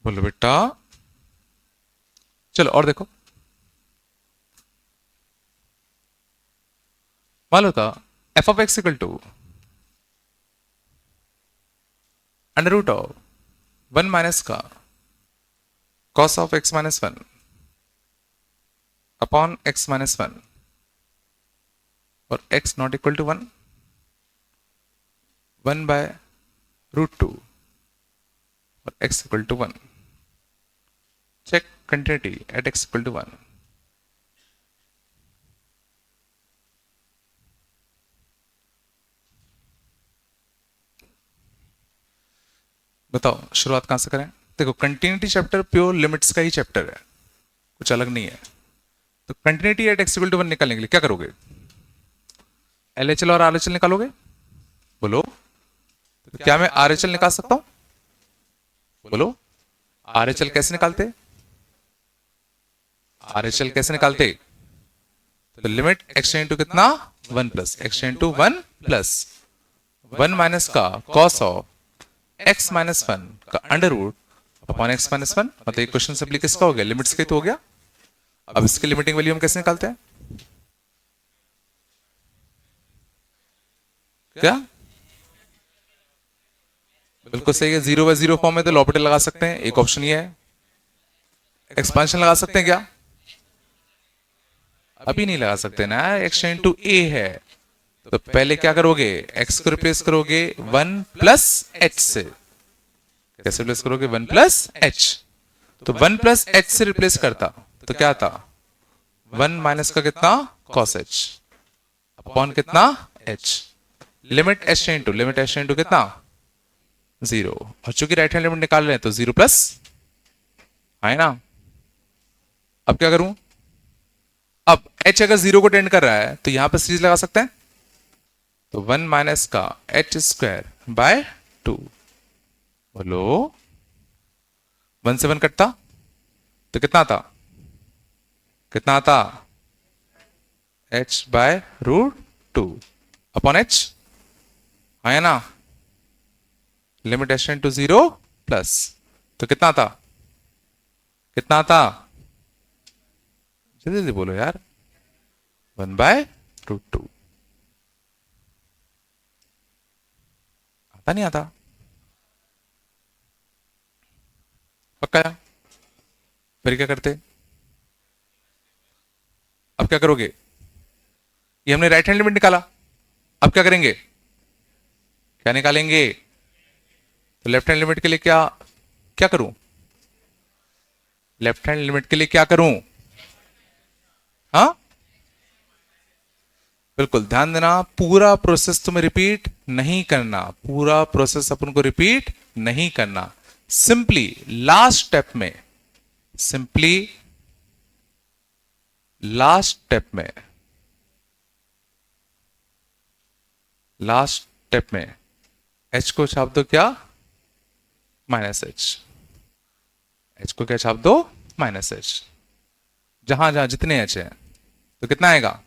Speaker 1: बोलो बेटा, चलो और देखो। मान लो था f(x) = √1 का cos of x - 1 upon x - 1 और x ≠ = 1, 1/√2 और x equal to 1। Check continuity at x equal to 1। बताओ शुरुआत कहां से करें। देखो कंटिन्यूटी चैप्टर प्योर लिमिट्स का ही चैप्टर है, कुछ अलग नहीं है। तो continuity at x equal to 1 निकालने के लिए क्या करोगे, LHL और RHL निकालोगे। बोलो, तो क्या मैं RHL निकाल सकता हूं। बोलो, RHL कैसे निकालते, RHL कैसे निकालते। तो लिमिट x इंटू कितना 1 plus x into 1 plus 1 minus का कॉस ऑफ x माइनस 1 का under root upon x minus 1। मतलब एक क्वेश्चन सिंपली किसका हो गया, लिमिट्स का ही तो हो गया। अब इसकी लिमिटिंग वैल्यू हम कैसे निकालते हैं, क्या बिल्कुल सही है, 0/0 फॉर्म में तो लॉपिटल लगा सकते हैं, एक ऑप्शन ये है। एक्सपांशन लगा सकते हैं क्या, अभी नहीं लगा सकते ना, x इंटू ए है। तो पहले क्या करोगे, x को रिप्लेस करोगे 1 प्लस h से। कैसे रिप्लेस करोगे, 1 प्लस h। तो 1 प्लस h से रिप्लेस करता तो क्या था, 1 माइनस का कितना cos h अपॉन कितना h। लिमिट h इंटू कितना 0। और चूंकि राइट हैंड लिमिट निकाल रहे हैं तो 0 प्लस है ना। अब क्या करूं, अब h अगर 0 को टेंड कर रहा है तो यहां पर सीरीज लगा सकते हैं। तो 1 माइनस का h स्क्वायर बाय 2। बोलो 1 से 1 कटता तो कितना आता, कितना आता h by root 2 upon h है ना। लिमिट h इंटू 0 प्लस तो कितना आता, कितना आता, जल्दी जल्दी बोलो यार, 1 बाय रूट 2। आता नहीं आता, पक्का है? फिर क्या करते, अब क्या करोगे, ये हमने राइट हैंड लिमिट निकाला, अब क्या करेंगे, क्या निकालेंगे। तो लेफ्ट हैंड लिमिट के लिए क्या क्या करूं, लेफ्ट हैंड लिमिट के लिए क्या करूं, हाँ बिल्कुल ध्यान देना, पूरा प्रोसेस तुम्हें रिपीट नहीं करना, पूरा प्रोसेस अपन को रिपीट नहीं करना। सिंपली लास्ट स्टेप में, सिंपली लास्ट स्टेप में, लास्ट स्टेप में h को छाप दो क्या, माइनस h को क्या छाप दो, माइनस h। जहां जहां जितने h है तो कितना आएगा,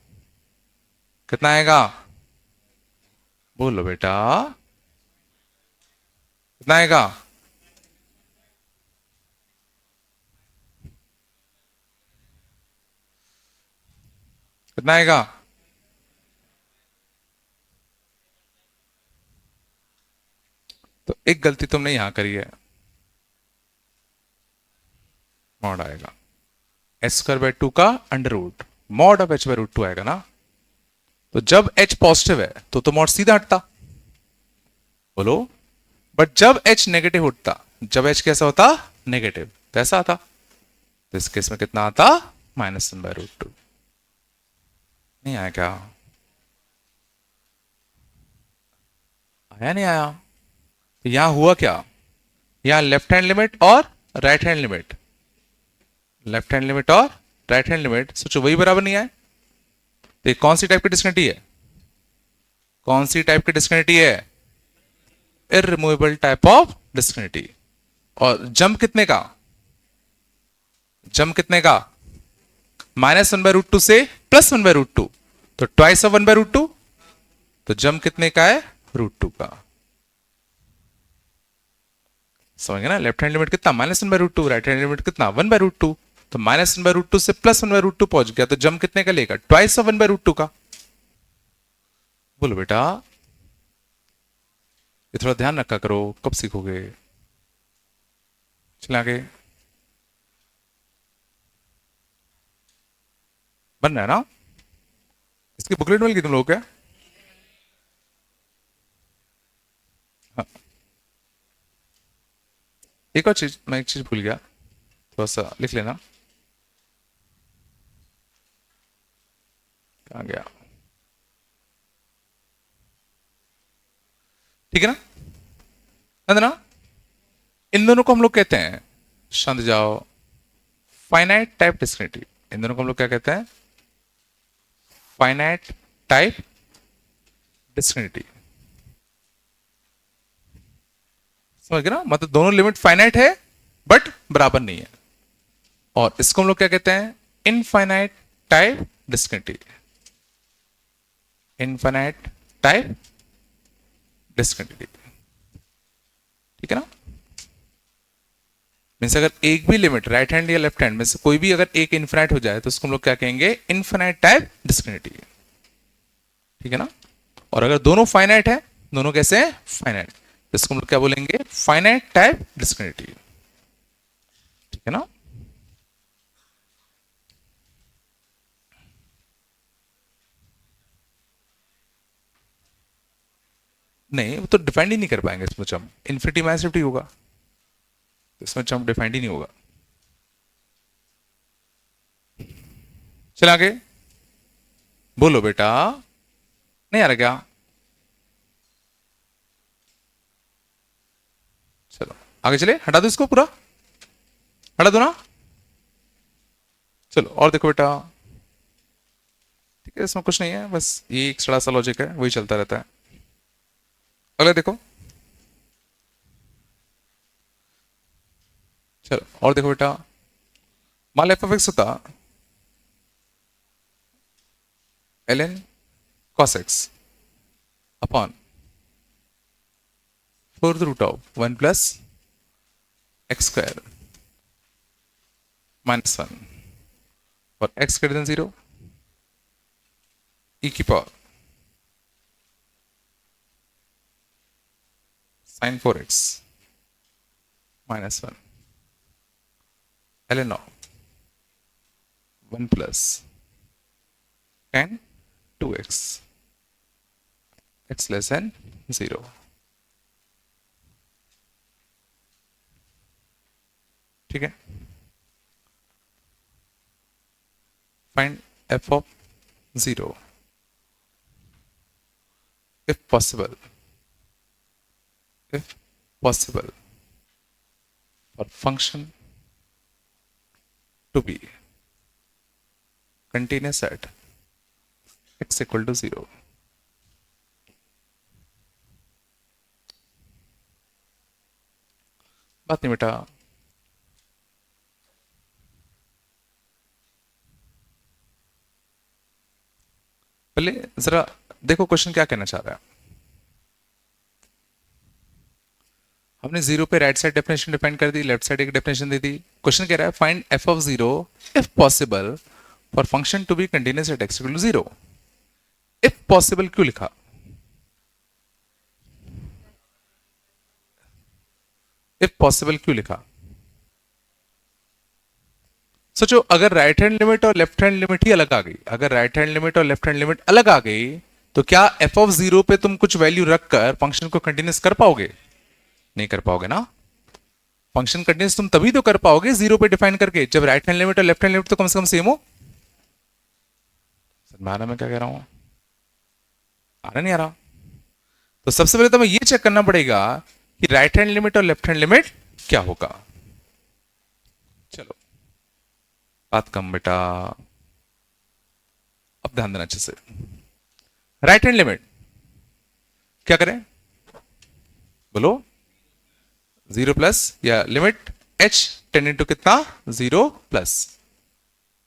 Speaker 1: कितना आएगा, बोलो बेटा, कितना आएगा, कितना आएगा। तो एक गलती तुमने यहां करी है, मॉड आएगा एच स्क्वायर बाय 2 का under root mod of h by root 2 आएगा ना। तो जब h पॉजिटिव है तो मॉड सीधा हटता, बोलो। बट जब h नेगेटिव उठता, जब h कैसा होता, नेगेटिव, तो ऐसा आता। तो इस केस में कितना आता, -1 बाय रूट 2। नहीं आया क्या, आया नहीं आया। तो यहां हुआ क्या, यहां लेफ्ट हैंड लिमिट और right hand limit, left hand limit और राइट हैंड लिमिट सोचो वही बराबर नहीं आए। तो ये कौन सी टाइप की डिस्कनेक्टिविटी है, कौन सी टाइप की डिस्कनेक्टिविटी है, इररिमूवेबल टाइप ऑफ डिस्कनेक्टिविटी। और जंप कितने का, जंप कितने का, -1 बाय रूट 2 से +1 बाय रूट 2, तो ट्वाइस ऑफ 1 बाय रूट 2। तो जंप कितने का है, √2 का। समझ गए ना, लेफ्ट हैंड लिमिट कितना, -1 by root 2, right hand limit कितना 1 बाय रूट 2। तो -1 बाय रूट 2 से +1 बाय रूट 2 पहुंच गया, तो जंप कितने का लेगा, ट्वाइस ऑफ 1 बाय रूट 2 का। बोलो बेटा, ये थोड़ा ध्यान रखा करो, कब सीखोगे। चले आगे, बन रहा है ना, इसकी बुकलेट मिल गई तुम लोगों को क्या, हाँ। एक और चीज, मैं एक चीज भूल गया, थोड़ा सा लिख लेना। कहाँ गया? ठीक है ना इन दोनों को हम लोग कहते हैं, शांत जाओ, फाइनाइट टाइप डिस्क्रिमिनिटी। इन दोनों को हम लोग क्या कहते हैं? Finite type discontinuity. समझ गए ना? मतलब दोनों लिमिट फाइनाइट है बट बराबर नहीं है। और इसको हम लोग क्या कहते हैं? Infinite type discontinuity. Infinite type discontinuity. ठीक है ना? मीन्स अगर एक भी लिमिट राइट हैंड या लेफ्ट हैंड में से कोई भी अगर एक इनफिनाइट हो जाए तो उसको हम लोग क्या कहेंगे? Infinite type discontinuity. ठीक है ना? और अगर दोनों फाइनाइट है, दोनों कैसे हैं? फाइनाइट, तो इसको हम लोग क्या बोलेंगे? Finite type discontinuity. ठीक है ना? नहीं, वो तो डिफाइंड ही नहीं कर पाएंगे इसमें हम। इन्फिनिटी माइनस फिफ्टी होगा तो इसमें हम डिफाइंड ही नहीं होगा। चल आगे बोलो बेटा, नहीं आ रहा क्या? चलो आगे चले, हटा दो इसको, पूरा हटा दो ना। चलो और देखो बेटा, ठीक है, इसमें कुछ नहीं है, बस ये एक सड़ा सा लॉजिक है, वही चलता रहता है। अगला देखो, चलो और देखो बेटा, मान एफ ऑफ एक्स होता ln cos x upon fourth root of 1 plus x square minus 1 और x ग्रेटर देन 0 e की power sin 4x minus 1 ln of 1 plus tan 2x x less than 0। ठीक है, find f of 0 if possible, if possible for function to be continuous at x equal to 0। बात नहीं बेटा, पहले जरा देखो question क्या कहना चाह रहा है। हमने जीरो पे राइट साइड डेफिनेशन डिफाइन कर दी, लेफ्ट साइड एक डेफिनेशन दे दी। क्वेश्चन कह रहा है find f of 0 if possible for function to be continuous at x equal to 0। If possible क्यों लिखा? इफ पॉसिबल क्यों लिखा? सोचो, अगर राइट हैंड लिमिट और लेफ्ट हैंड लिमिट ही अलग आ गई, अगर राइट हैंड लिमिट और लेफ्ट हैंड लिमिट अलग आ गई, तो क्या एफ ऑफ 0 पे तुम कुछ वैल्यू रखकर फंक्शन को कंटिन्यूअस कर पाओगे? नहीं कर पाओगे ना। फंक्शन कंटिन्यूअस तुम तभी तो कर पाओगे 0 पे डिफाइन करके, जब राइट हैंड लिमिट और लेफ्ट हैंड लिमिट तो कम से कम सेम हो। समझ में आ रहा मैं क्या कह रहा हूं? आ रहा नहीं आ रहा? तो सबसे पहले तो हमें ये चेक करना पड़ेगा कि राइट हैंड लिमिट और लेफ्ट हैंड लिमिट क्या होगा। चलो बात कम बेटा, अब ध्यान देना अच्छे से। राइट हैंड लिमिट क्या करें? बोलो, 0 प्लस या लिमिट h टेंडिंग टू कितना? 0 प्लस,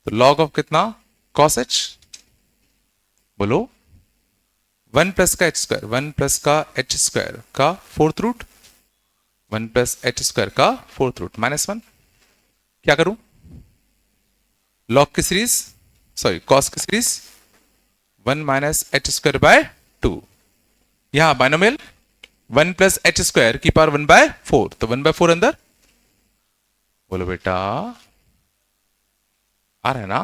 Speaker 1: तो लॉग ऑफ कितना? cos h। बोलो, 1 प्लस का एच स्क्वायर, 1 प्लस का एच स्क्वायर का fourth root, 1 plus h square का फोर्थ रूट माइनस 1। क्या करूं? लॉग की सीरीज, सॉरी कॉस की series, 1 minus h square by 2, यहां बाइनोमियल 1 प्लस एच स्क्वायर की पावर 1 बाय 4, तो 1 बाय 4 अंदर। बोलो बेटा, आ रहा है ना?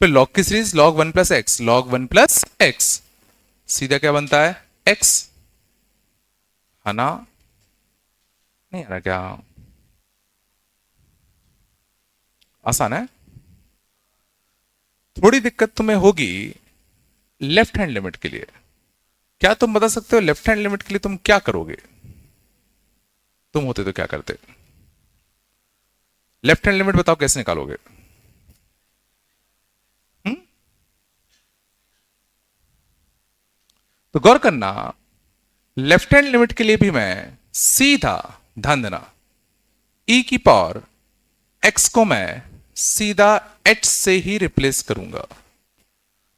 Speaker 1: फिर लॉग की series, log 1 plus x, log 1 plus x, सीधा क्या बनता है? x, है ना? नहीं आ रहा क्या? आसान है। थोड़ी दिक्कत तुम्हें होगी लेफ्ट हैंड लिमिट के लिए। क्या तुम बता सकते हो लेफ्ट हैंड लिमिट के लिए तुम क्या करोगे? तुम होते तो क्या करते? लेफ्ट हैंड लिमिट बताओ कैसे निकालोगे? हुँ? तो गौर करना, लेफ्ट हैंड लिमिट के लिए भी मैं सीधा, ध्यान देना, e की पावर x को मैं सीधा h से ही रिप्लेस करूंगा।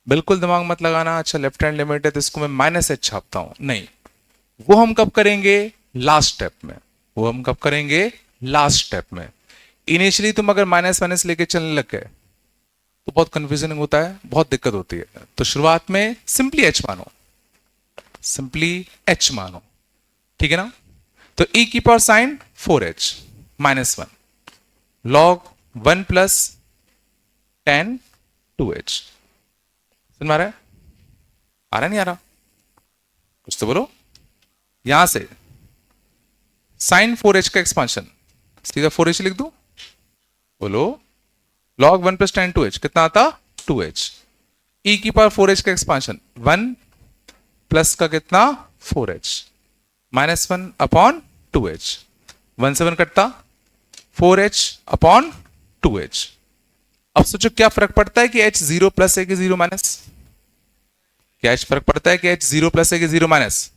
Speaker 1: बिल्कुल दिमाग मत लगाना अच्छा लेफ्ट हैंड लिमिट है तो इसको मैं माइनस एच छापता हूं, नहीं। वो हम कब करेंगे? लास्ट स्टेप में। वो हम कब करेंगे? लास्ट स्टेप में। इनिशियली तुम अगर माइनस माइनस लेके चलने लग गए तो बहुत कंफ्यूजन होता है, बहुत दिक्कत होती है। तो शुरुआत में सिंपली एच मानो, सिंपली एच मानो, ठीक है ना? तो e की power sine 4h minus one, log 1 plus ten 2h। सुन रहा है? आ रहा नहीं आ रहा? कुछ तो बोलो। यहां से साइन 4h का एक्सपांशन सीधा 4h लिख दूं? बोलो। लॉग 1 प्लस टेन 2h कितना आता? 2h। e की पावर 4h का एक्सपांशन 1 प्लस का कितना? 4h minus one upon 2h। 1 से 1 कटता, 4h अपॉन 2h। अब सोचो क्या फर्क पड़ता है कि h जीरो प्लस है कि जीरो माइनस? क्या h फर्क पड़ता है कि h जीरो प्लस है कि जीरो माइनस?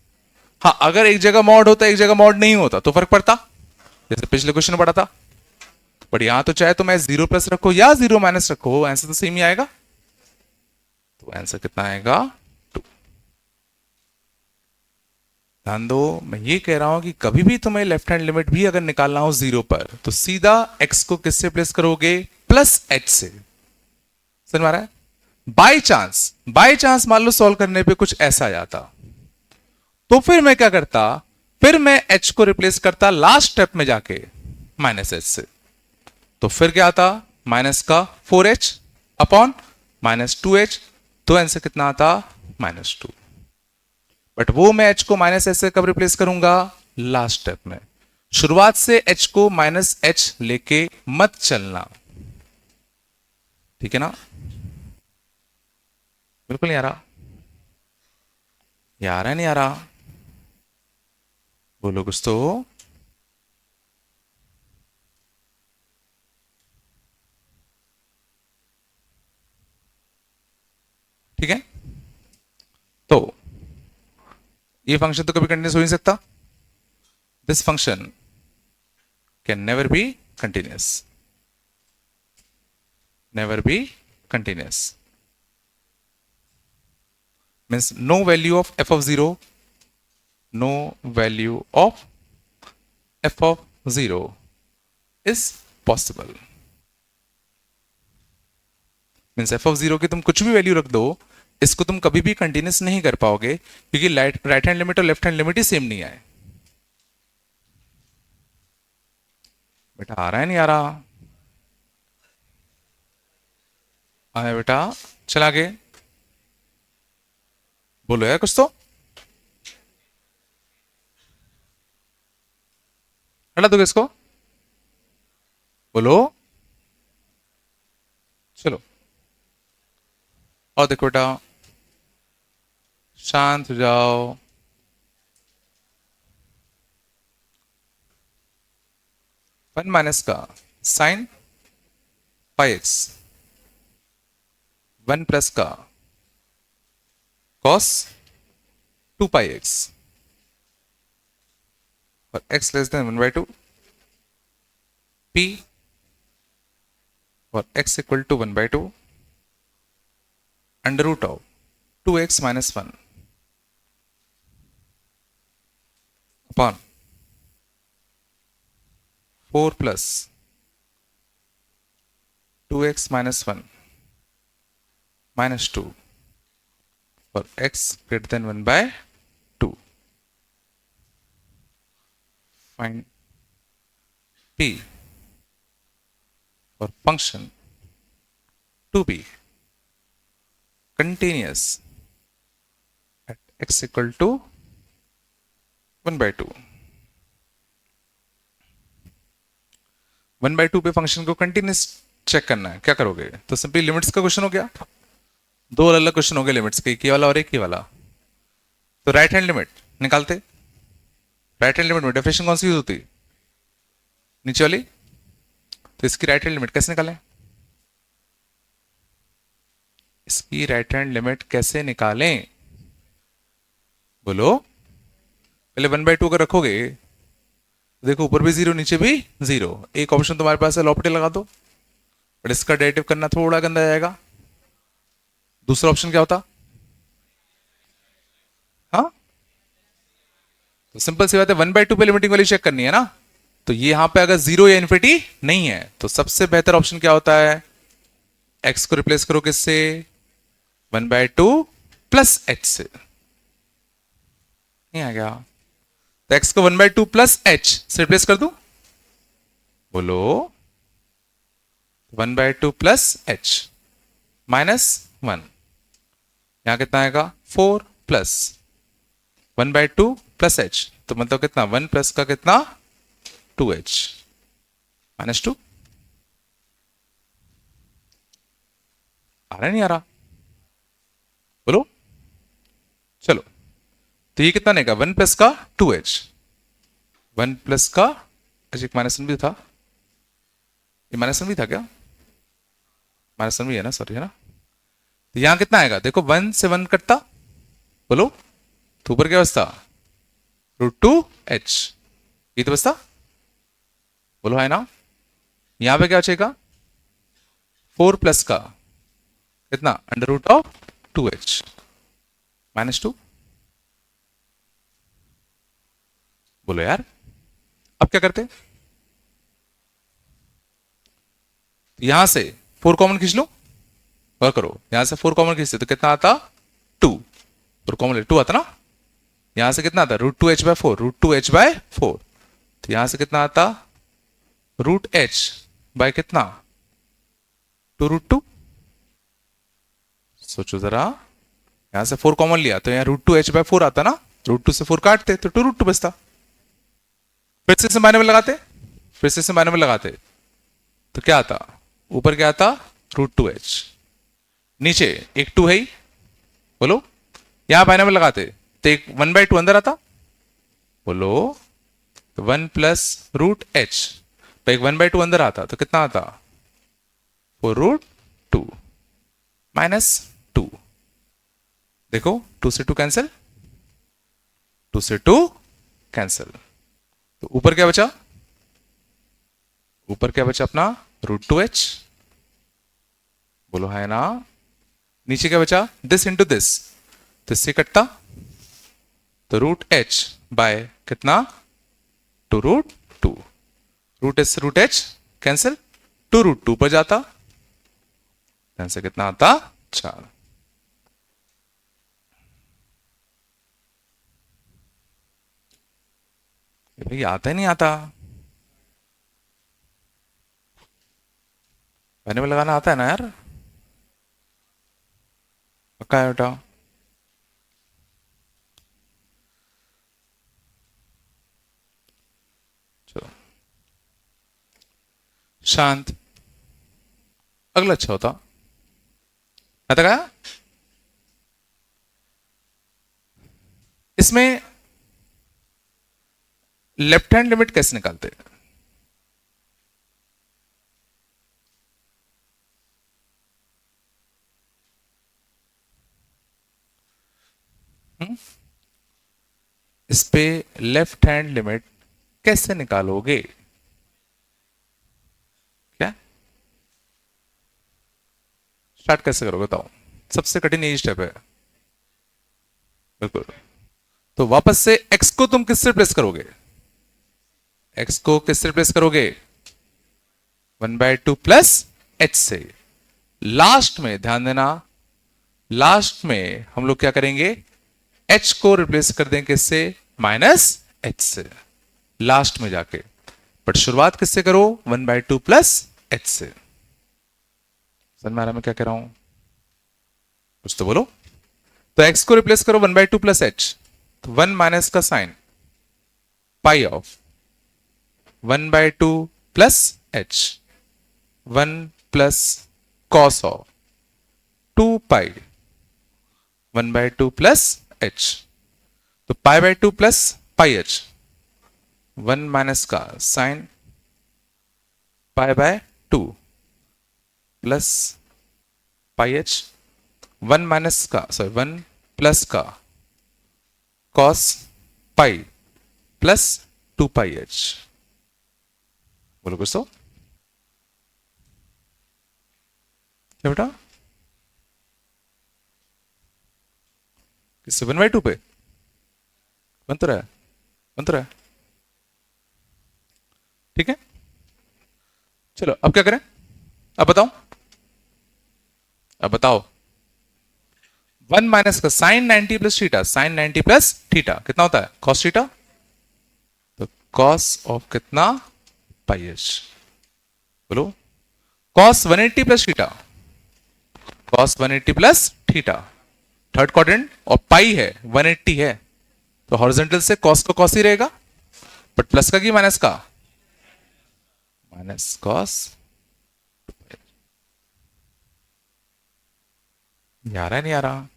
Speaker 1: हाँ, अगर एक जगह मॉड होता एक जगह मॉड नहीं होता तो फर्क पड़ता, जैसे पिछले क्वेश्चन में पढ़ा था। बट यहां तो चाहे तो मैं जीरो प्लस रखो या जीरो माइनस रखो आंसर तो सेम ही आएगा। तो आंसर कितना आएगा? टू। ध्यान दो, मैं ये कह रहा हूं कि कभी भी तुम्हें लेफ्ट हैंड लिमिट भी अगर निकालना हो जीरो पर तो सीधा x को किससे प्लेस करोगे? प्लस h से। समझ में आ रहा है? बाई चांस मान लो सॉल्व करने पे कुछ ऐसा आ जाता तो फिर मैं क्या करता? फिर मैं h को रिप्लेस करता लास्ट स्टेप में जाके माइनस h से। तो फिर क्या आता? माइनस का 4h अपॉन माइनस 2h। तो आंसर कितना आता? माइनस 2। बट वो मैं h को माइनस h से कब रिप्लेस करूंगा? लास्ट स्टेप में। शुरुआत से h को माइनस h लेके मत चलना, ठीक है ना? बिल्कुल नहीं आ रहा? ये आ रहा है नहीं आ रहा? बोलो कुछ तो। ठीक है, तो ये फंक्शन तो कभी कंटिन्यूस हो नहीं सकता। This function can never be continuous, never be continuous. Means no value of f of 0, no value of f of 0 is possible। Means f of 0 की तुम कुछ भी वैल्यू रख दो, इसको तुम कभी भी कंटिन्यूस नहीं कर पाओगे क्योंकि राइट हैंड लिमिट और लेफ्ट हैंड लिमिट ही सेम नहीं आए। बेटा आ रहा है नहीं आ रहा? आया बेटा? चल आगे बोलो यार कुछ तो। हटा दो इसको, बोलो। चलो और देखो बेटा, शांत हो जाओ। वन माइनस का sine pi x, one plus का कॉस टू पाई एक्स और x less than one by two, p और x equal to one by two under root of two x minus one upon four plus two x minus one minus two और x greater than 1 by 2। Find p for function to be continuous at x equal to 1 by 2। 1/2 पे function को continuous check करना है, क्या करोगे? तो simply limits का question हो गया, दो अलग अलग क्वेश्चन हो गए लिमिट्स के, एक ये वाला और एक ये वाला। तो राइट हैंड लिमिट निकालते। राइट हैंड लिमिट में डेफिनेशन कौन सी यूज होती? नीचे वाली। तो इसकी राइट हैंड लिमिट कैसे निकालें? इसकी राइट हैंड लिमिट कैसे निकालें? बोलो। पहले 1/2 अगर रखोगे, देखो ऊपर भी जीरो नीचे भी जीरो, एक ऑप्शन तुम्हारे पास है लॉपटे लगा दो, बट इसका डेरिवेटिव करना थोड़ा गंदा जाएगा। दूसरा ऑप्शन क्या होता? हाँ, तो सिंपल सी बात है, 1/2 पे लिमिटिंग वैल्यू चेक करनी है ना। तो ये यहां पे अगर जीरो या इन्फिनिटी नहीं है तो सबसे बेहतर ऑप्शन क्या होता है? एक्स को रिप्लेस करो किससे? 1/2 प्लस एच से। नहीं आ गया? तो एक्स को 1/2 प्लस एच से रिप्लेस कर दूं? बोलो। 1/2 प्लस एच माइनस 1, यहां कितना आएगा? 4 प्लस 1/2 प्लस एच, तो मतलब कितना? 1 प्लस का कितना? 2h minus 2। आ रहा नहीं आ रहा? बोलो। चलो, तो ये कितना आएगा? 1 प्लस का 2h, 1 प्लस का एक माइनस 1 भी था, ये माइनस 1 भी था क्या? माइनस 1 भी है ना, सॉरी, है ना। तो यहां कितना आएगा? देखो 1 से 1 कटता, बोलो, तो ऊपर क्या बचता? √2h, ये तो बचता, बोलो, है ना। यहां पे क्या बचेगा? 4 प्लस का कितना? √2h minus 2। बोलो यार, अब क्या करते? यहां से 4 कॉमन खींच लो, और करो, यहां से 4 कॉमन खींचते तो कितना आता? 2, 4 कॉमन 2 आता ना। यहां से कितना आता? √2h/4, √2h/4, तो यहां से कितना आता? √h बाय कितना? 2√2। सोचो जरा, यहां से 4 कॉमन लिया तो यहां √2h/4 आता ना, √2 से 4 काटते तो 2√2 बचता। फिर से मायने में लगाते, फिर से मायने में लगाते तो क्या आता? ऊपर क्या आता? √2h, नीचे एक 2 है ही, बोलो। यहां मायने में लगाते तो एक 1/2 अंदर आता, बोलो। 1 प्लस √h, तो एक 1/2 अंदर आता तो कितना आता? 4√2 माइनस 2। देखो 2 से 2 कैंसिल, 2 से 2 कैंसिल, तो ऊपर क्या बचा? ऊपर क्या बचा अपना? √2h, बोलो, है ना। नीचे क्या बचा? दिस इंटू दिस, तो इससे कटता तो √h बाय कितना? 2√2, √h से √h कैंसिल, 2√2 पर जाता, आंसर कितना आता? 4। भाई आता ही नहीं आता, मैंने में लगाना आता है ना यार, पक्का है बेटा। चलो शांत, अगला अच्छा होता। आता क्या? इसमें लेफ्ट हैंड लिमिट कैसे निकालते हैं? इस पे लेफ्ट हैंड लिमिट कैसे निकालोगे? क्या स्टार्ट कैसे करोगे बताओ? सबसे कठिन यही स्टेप है, बिल्कुल। तो वापस से x को तुम किससे रिप्लेस करोगे? x को किससे रिप्लेस करोगे? 1/2 प्लस h से। लास्ट में ध्यान देना, लास्ट में हम लोग क्या करेंगे? h को रिप्लेस कर देंगे किससे? -h से, लास्ट में जाके। बट शुरुआत किससे करो? 1/2 प्लस h से। समझ में आ रहा मैं क्या कह रहा हूं? कुछ तो बोलो। तो x को रिप्लेस करो 1/2 प्लस h, तो 1 माइनस का sine pi of 1/2 plus h, 1 + cos of 2 pi, 1/2 + h, तो π/2 + πh, 1 - का साइन π/2 प्लस πh, 1 का cos पाई प्लस 2πh। बोलो कुछ तो क्या बेटा, किससे 1/2 पे बन तो रहा है, बन तो रहा है, ठीक है। चलो अब क्या करें, अब बताओ, अब बताओ। 1 - का साइन 90 + थीटा, साइन 90 + थीटा कितना होता है, cos थीटा, तो cos ऑफ कितना, πh। बोलो cos 180 + theta, cos 180 + theta, third quadrant और पाई है 180 है, तो हॉरिजॉन्टल से cos को cos ही रहेगा, बट प्लस का कि माइनस का, माइनस cos। आ रहा है नहीं आ रहा,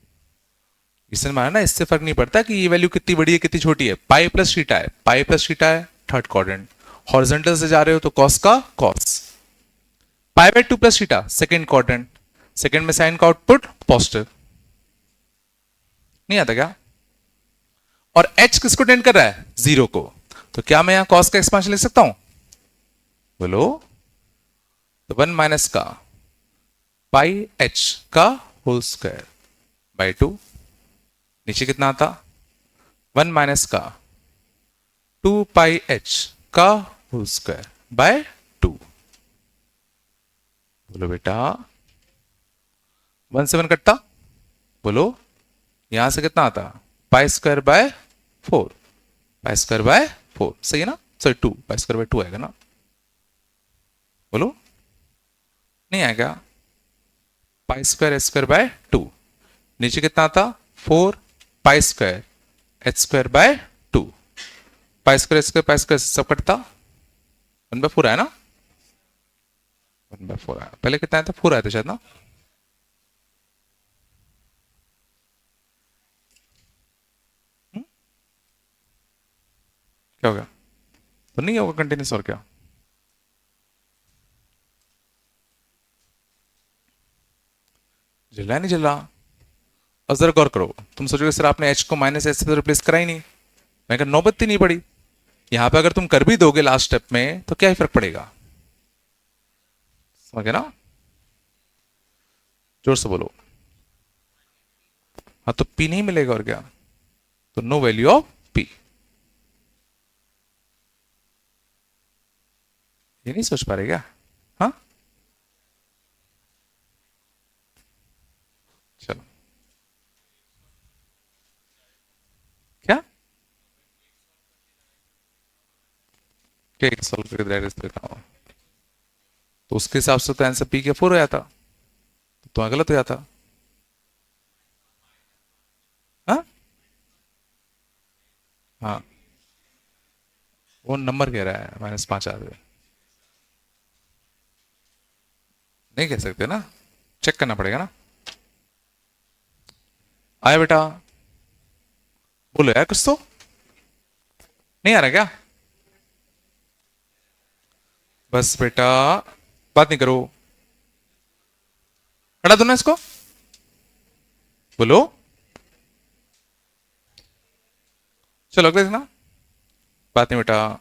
Speaker 1: इसने माना ना, इससे फर्क नहीं पड़ता कि ये वैल्यू कितनी बड़ी है कितनी छोटी है, पाई प्लस थीटा है, पाई प्लस थीटा है थर्ड क्वाड्रेंट, हॉरिजॉन्टल से जा रहे हो तो cos का cos, π/2 + theta second quadrant, second में साइन का आउटपुट पॉजिटिव, नहीं आता क्या, और h किसको टेंड कर रहा है, 0 को, तो क्या मैं यहां cos का एक्सपांशन लिख सकता हूं, बोलो, तो 1 - का पाई h का होल स्क्वायर बाय 2, नीचे कितना आता, 1 - का 2πh का होल स्क्वायर बाय 2। बोलो बेटा 1 से 1 कटता, बोलो यहां से कितना आता, π² / 4, π²/4 सही है ना, सॉरी 2, π²/2 आएगा ना, बोलो नहीं आएगा, π²h²/2, नीचे कितना आता, 4π²h²/2, π² सब कटता, 1/4 है ना, 1/4 आया, पहले कितना आया था, 4 आया था शायद ना, क्या हो गया, तो नहीं होगा कंटिन्यूस, और क्या, जल रहा है नहीं जल रहा, और जरा गौर करो, तुम सोचोगे सर आपने h को -h से तो रिप्लेस करा ही नहीं, मैं कहा नौबत ही नहीं पड़ी, यहां पे अगर तुम कर भी दोगे लास्ट स्टेप में तो क्या ही फर्क पड़ेगा, समझ गए ना, जोर से बोलो, हाँ तो p नहीं मिलेगा और क्या, तो नो वैल्यू ऑफ p, ये नहीं सोच पा रहे क्या, हाँ चलो क्या, क्या सॉल्व करके डायरेक्ट देता हूं, तो उसके हिसाब से तो आंसर p के 4 हो जाता, तो तुम्हारा गलत हो जाता, हाँ हाँ, वो नंबर कह रहा है -5 आ रहे, नहीं कह सकते ना, चेक करना पड़ेगा ना, आया बेटा, बोलो यार कुछ तो, नहीं आ रहा क्या, बस बेटा बात नहीं करो, हटा दो ना इसको, बोलो, चलो अगले देखना, बात नहीं बेटा,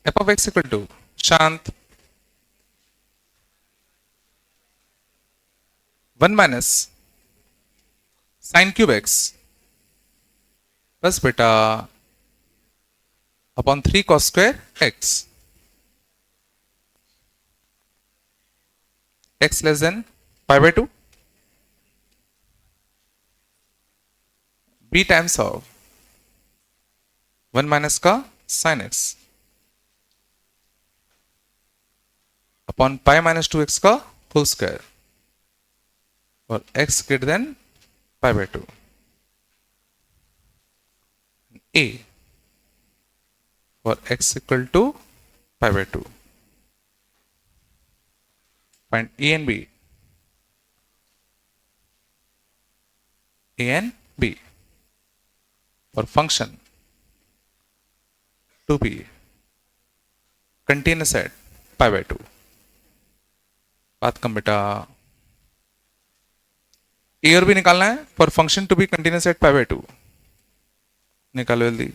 Speaker 1: f(x) = शांत 1 - sin³ x, बस बेटा upon 3 cos² x, x less than π/2, b times of 1 - का sin x अपॉन π - 2x का whole square, for x greater than pi by 2. A for x equal to pi by 2. Find A and B. A and B for function 2p contain a set pi by 2. बात कम बेटा, ए और B निकालना है for function to be continuous at pi by 2. निकालो जल्दी.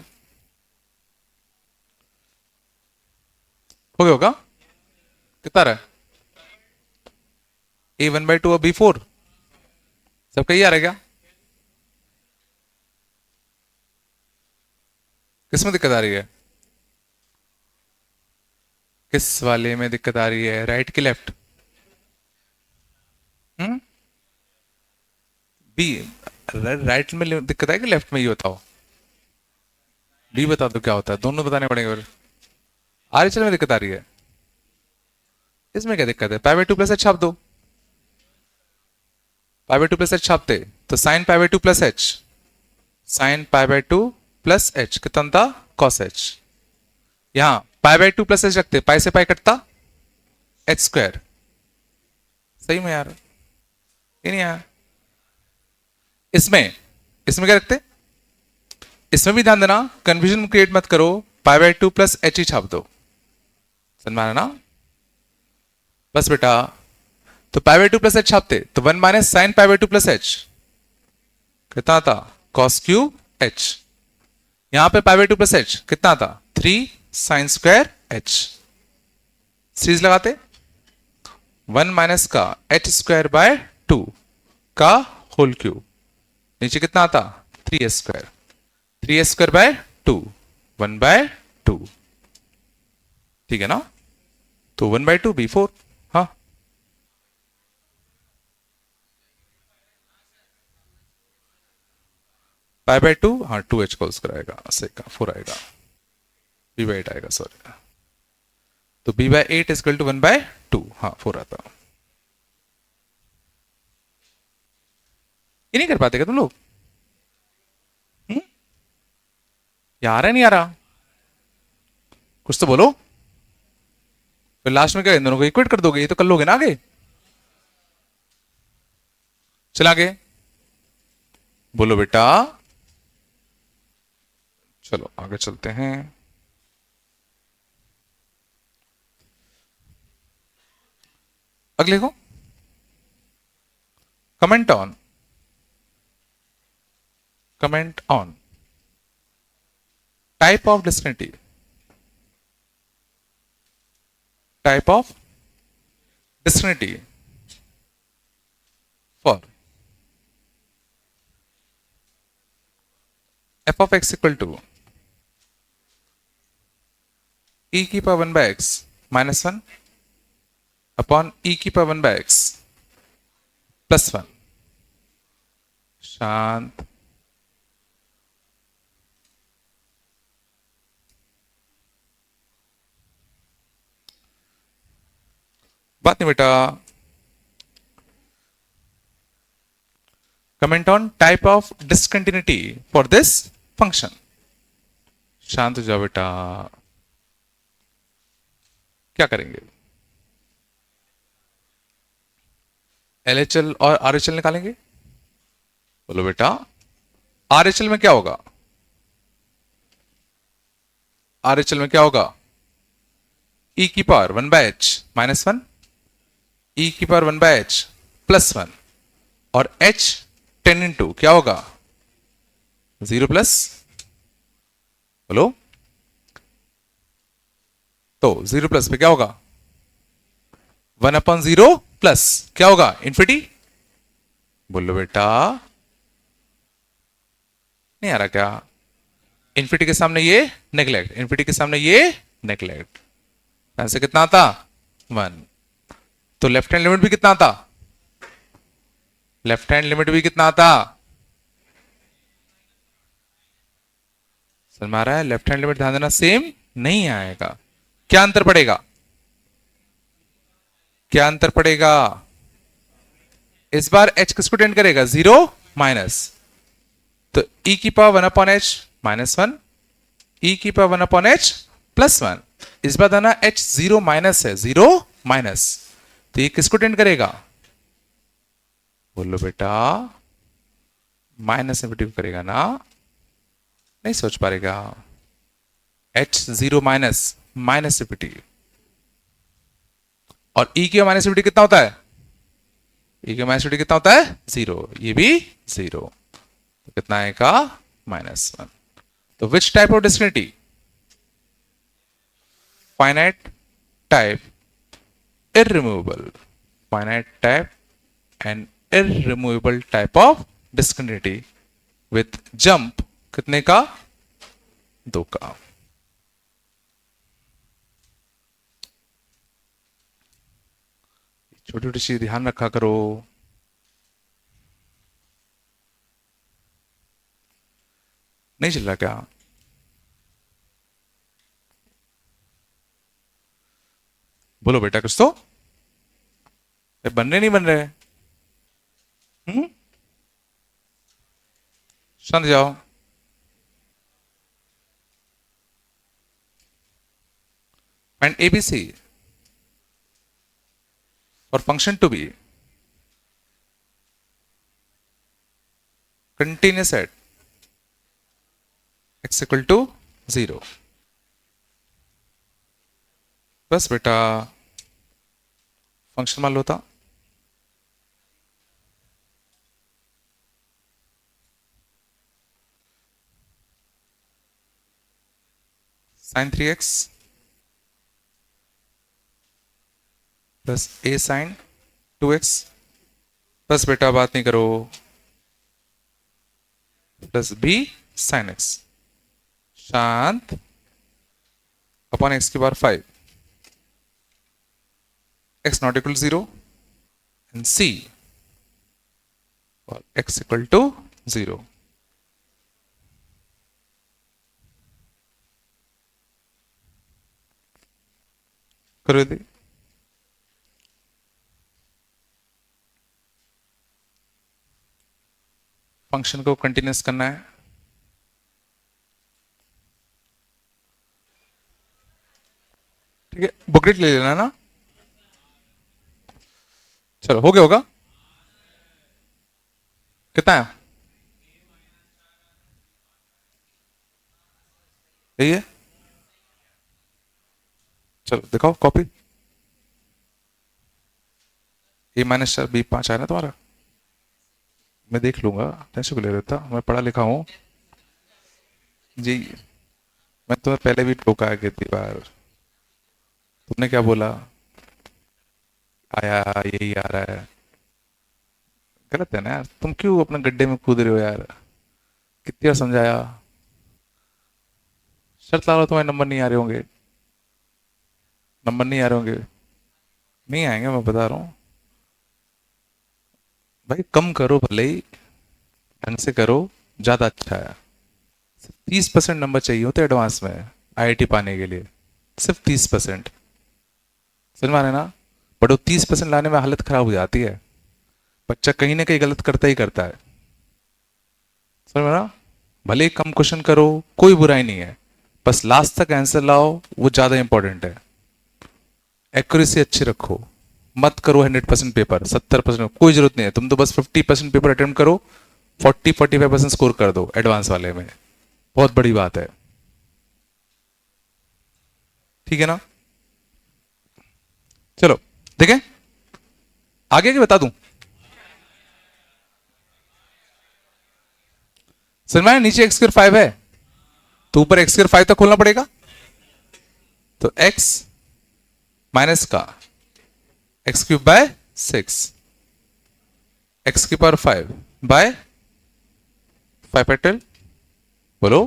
Speaker 1: हो गया होगा? कितना रहा है? ए 1/2 और बी 4. सबका ये आ रहा है क्या? किस में दिक्कत आ रही है? किस वाले में दिक्कत आ रही है, राइट की लेफ्ट? बी. राइट में दिक्कत है कि लेफ्ट में? ये बताओ. बी बता दो क्या होता है, दोनों बताने पड़ेंगे फिर. आरएचएल में दिक्कत आ रही है. इसमें क्या दिक्कत है? पाई बाय 2 प्लस एच छाप दो. पाई बाय 2 प्लस एच छापते तो sine pi by 2 plus H, sine pi by 2 plus H कितना था? Cos H. यहां पाई बाय 2 प्लस एच रखते, पाई से पाई कटता, एच स्क्वायर. सही में यार, ये नहीं आया. इसमें इसमें क्या रखते? इसमें भी ध्यान देना, कंफ्यूजन क्रिएट मत करो. पाई बाय 2 प्लस एच ही छाप दो. समझ में आया ना? बस बेटा, तो पाई बाय 2 प्लस एच छापते तो 1 minus sine pi by 2 plus H कितना था? Cos Q H. यहां पे पाई बाय 2 प्लस एच कितना था? 3 साइन स्क्वायर एच. सीरीज लगाते 1 माइनस का एच स्क्वायर बाय 2 का होल क्यूब. नीचे कितना आता? 3s square. 3s square by 2, 1 by 2. ठीक है ना? तो 1 बाय 2 b4. हाँ, पाई बाय 2, हाँ 2h को स्क्वायर आएगा, सही का 4 आएगा, b बाय 8 आएगा, सॉरी. तो b by 8 is equal to 1 by 2. हाँ 4 आता. ये नहीं कर पाते क्या तुम लोग? ये आ रहा है नहीं आ रहा? कुछ तो बोलो. फिर लास्ट में क्या इन दोनों को इक्वेट कर दोगे? ये तो कर लोगे ना आगे. चल आगे बोलो बेटा. चलो आगे चलते हैं. अगले को comment on type of discontinuity. Type of discontinuity for f of x equal to e की power 1 by x minus 1 upon e की पावर 1 बाय x प्लस 1. शांत. बात नहीं बेटा. Comment on type of discontinuity for this function. शांत हो जाओ बेटा. क्या करेंगे? एलएचएल और आरएचएल निकालेंगे. बोलो बेटा, आरएचएल में क्या होगा? आरएचएल में क्या होगा? e की power 1 by H minus 1, e की पावर 1 बाय एच प्लस 1 और h 10 इंटू क्या होगा? 0 प्लस. बोलो. तो 0 प्लस पे क्या होगा? 1 अपॉन 0 प्लस क्या होगा? इन्फिनिटी. बोलो बेटा, नहीं आ रहा क्या? इन्फिनिटी के सामने ये नेग्लेक्ट, इन्फिनिटी के सामने ये नेग्लेक्ट. ऐसे कितना आता? 1. तो लेफ्ट हैंड लिमिट भी कितना आता? लेफ्ट हैंड लिमिट भी कितना आता? समझ में आ रहा है? लेफ्ट हैंड लिमिट ध्यान देना, सेम नहीं आएगा. क्या अंतर पड़ेगा? क्या अंतर पड़ेगा? इस बार h किसको टेंड करेगा? 0 माइनस, तो e की power 1 upon h minus 1, e की पावर 1 अपॉन h प्लस 1। इस बार था ना h 0 माइनस है, 0 माइनस, तो ये किसको टेंड करेगा? बोलो बेटा, माइनस नेगेटिव करेगा ना? नहीं सोच पाएगा। h 0 माइनस, माइनस नेगेटिव, और e की माइनस नेगेटिव कितना होता है? e की माइनस नेगेटिव कितना होता है? 0, ये भी 0, तो कितना आएगा? माइनस 1। तो which type of discontinuity? Finite type, irremovable, finite type and irremovable type of discontinuity with jump कितने का? 2 का। छोटी छोटी चीज ध्यान रखा करो। नहीं चल रहा क्या? बोलो बेटा कुछ तो। बन रहे नहीं बन रहे? शांत जाओ। and ABC for function to be continuous at x equal to 0, बस बेटा फंक्शन मान लो था। sin 3x plus a sin 2x, बस बेटा बात नहीं करो, प्लस b sin x, शांत, अपॉन x की power 5, x not equal 0 and c और x इक्वल टू 0। करो दे। फंक्शन को कंटिन्यूस करना है। ठीक है, बुकलेट ले लेना ना। चलो हो गया होगा। कितना है? यही है। चलो दिखाओ कॉपी। ए माइनस 4 बी 5 आया ना तुम्हारा? मैं देख लूंगा, टेंशन को ले रहा था, मैं पढ़ा लिखा हूं जी। मैं तुम्हें पहले भी टोका है कितनी बार, तुमने क्या बोला? आया यही आ रहा है। गलत है ना यार, तुम क्यों अपने गड्ढे में कूद रहे हो यार? कितनी बार समझाया। शर्त ला लो तुम्हारे नंबर नहीं आ रहे होंगे, नंबर नहीं आ रहे होंगे। नहीं आएंगे, मैं बता रहा हूँ भाई। कम करो भले ही, ढंग से करो, ज्यादा अच्छा है। सिर्फ 30% नंबर चाहिए होते एडवांस में आईआईटी पाने के लिए, सिर्फ 30%। समझ में आ रहा है ना? बट वो 30% लाने में हालत खराब हो जाती है, बच्चा कहीं ना कहीं गलत करता ही करता है। समझ में ना? भले ही कम क्वेश्चन करो, कोई बुराई नहीं है, बस लास्ट तक आंसर लाओ, वो ज्यादा इंपॉर्टेंट है। एक्यूरेसी अच्छी रखो, मत करो 100% पेपर, 70% कोई जरूरत नहीं है। तुम तो बस 50% पेपर अटेम्प्ट करो, 40-45% स्कोर कर दो एडवांस वाले में, बहुत बड़ी बात है। ठीक है ना? चलो देखें आगे की बता दूं। सलमान नीचे एक्स स्क्वायर 5 है, तो ऊपर एक्स स्क्वायर 5 तक खोलना पड़ेगा। तो x माइनस का एक्स क्यूब बाय 6, एक्स की पावर 5 बाय 5 फैक्टोरियल। बोलो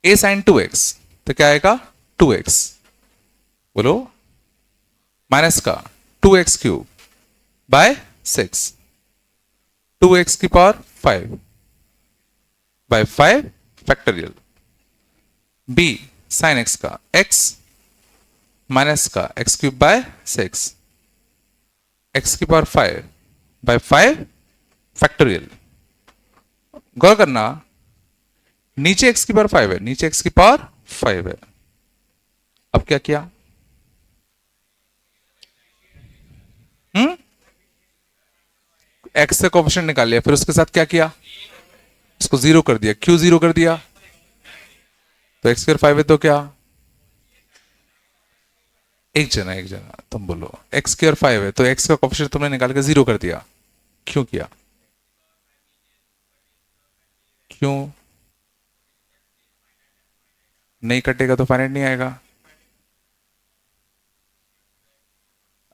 Speaker 1: a sin 2x, तो क्या आएगा? 2x। बोलो माइनस का 2x क्यूब बाय 6, 2x की power 5 by 5 factorial. b sin x का x माइनस का एक्स क्यूब बाय 6, एक्स की पावर 5 बाय 5 फैक्टोरियल। गौर करना, नीचे x की पावर 5 है, नीचे x की पावर 5 है। अब क्या किया? x से कोएफिशिएंट निकाल लिया, फिर उसके साथ क्या किया? इसको जीरो कर दिया। क्यों जीरो कर दिया? तो x स्क्वायर 5 है तो क्या? एक जना तुम बोलो, x स्क्वायर 5 है तो x का कोएफिशिएंट तुमने निकाल के जीरो कर दिया। क्यों किया? क्यों? नहीं कटेगा तो फाइनाइट नहीं आएगा।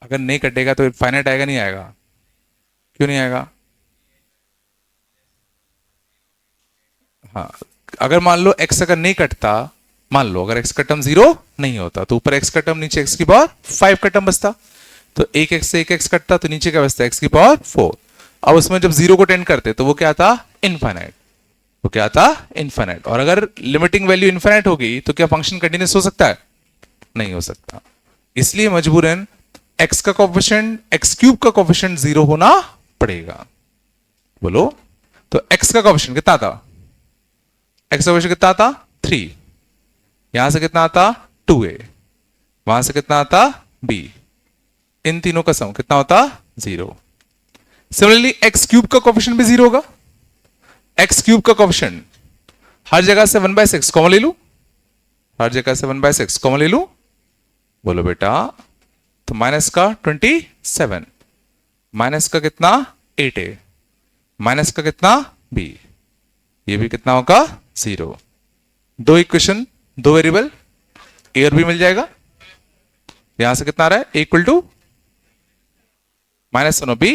Speaker 1: अगर नहीं कटेगा तो फाइनाइट आएगा नहीं आएगा? क्यों नहीं आएगा? हाँ, अगर मान लो x अगर नहीं कटता, मान लो अगर x का टर्म जीरो नहीं होता तो ऊपर x का टर्म नीचे x की पावर 5 का टर्म बचता। तो एक x से एक x कटता तो नीचे क्या बचता? x की पावर 4। अब उसमें जब जीरो को टेंड करते तो वो क्या था? इनफाइनाइट। वो क्या था? इनफाइनाइट। और अगर लिमिटिंग वैल्यू इनफाइनाइट होगी तो क्या फंक्शन कंटिन्यूस हो सकता है? नहीं हो सकता। इसलिए मजबूरन x का कोएफिशिएंट, x क्यूब का कोएफिशिएंट जीरो होना पड़ेगा। बोलो, तो x का कोएफिशिएंट कितना था? x का कोएफिशिएंट कितना था? 3। यहां से कितना आता? 2a। वहां से कितना आता? b। इन तीनों का सम कितना होता? 0। सिमिलरली x क्यूब का कोएफिशिएंट भी 0 होगा। x क्यूब का कोएफिशिएंट हर जगह से 1/6 कॉमन ले लू, हर जगह से 1/6 कॉमन ले लू। बोलो बेटा, तो माइनस का 27, माइनस का कितना? 8a, माइनस का कितना? b। ये भी कितना होगा? 0। दो इक्वेशन, दो वेरिएबल, ए और बी मिल जाएगा। यहां से कितना आ रहा है? ए इक्वल टू -1 और बी,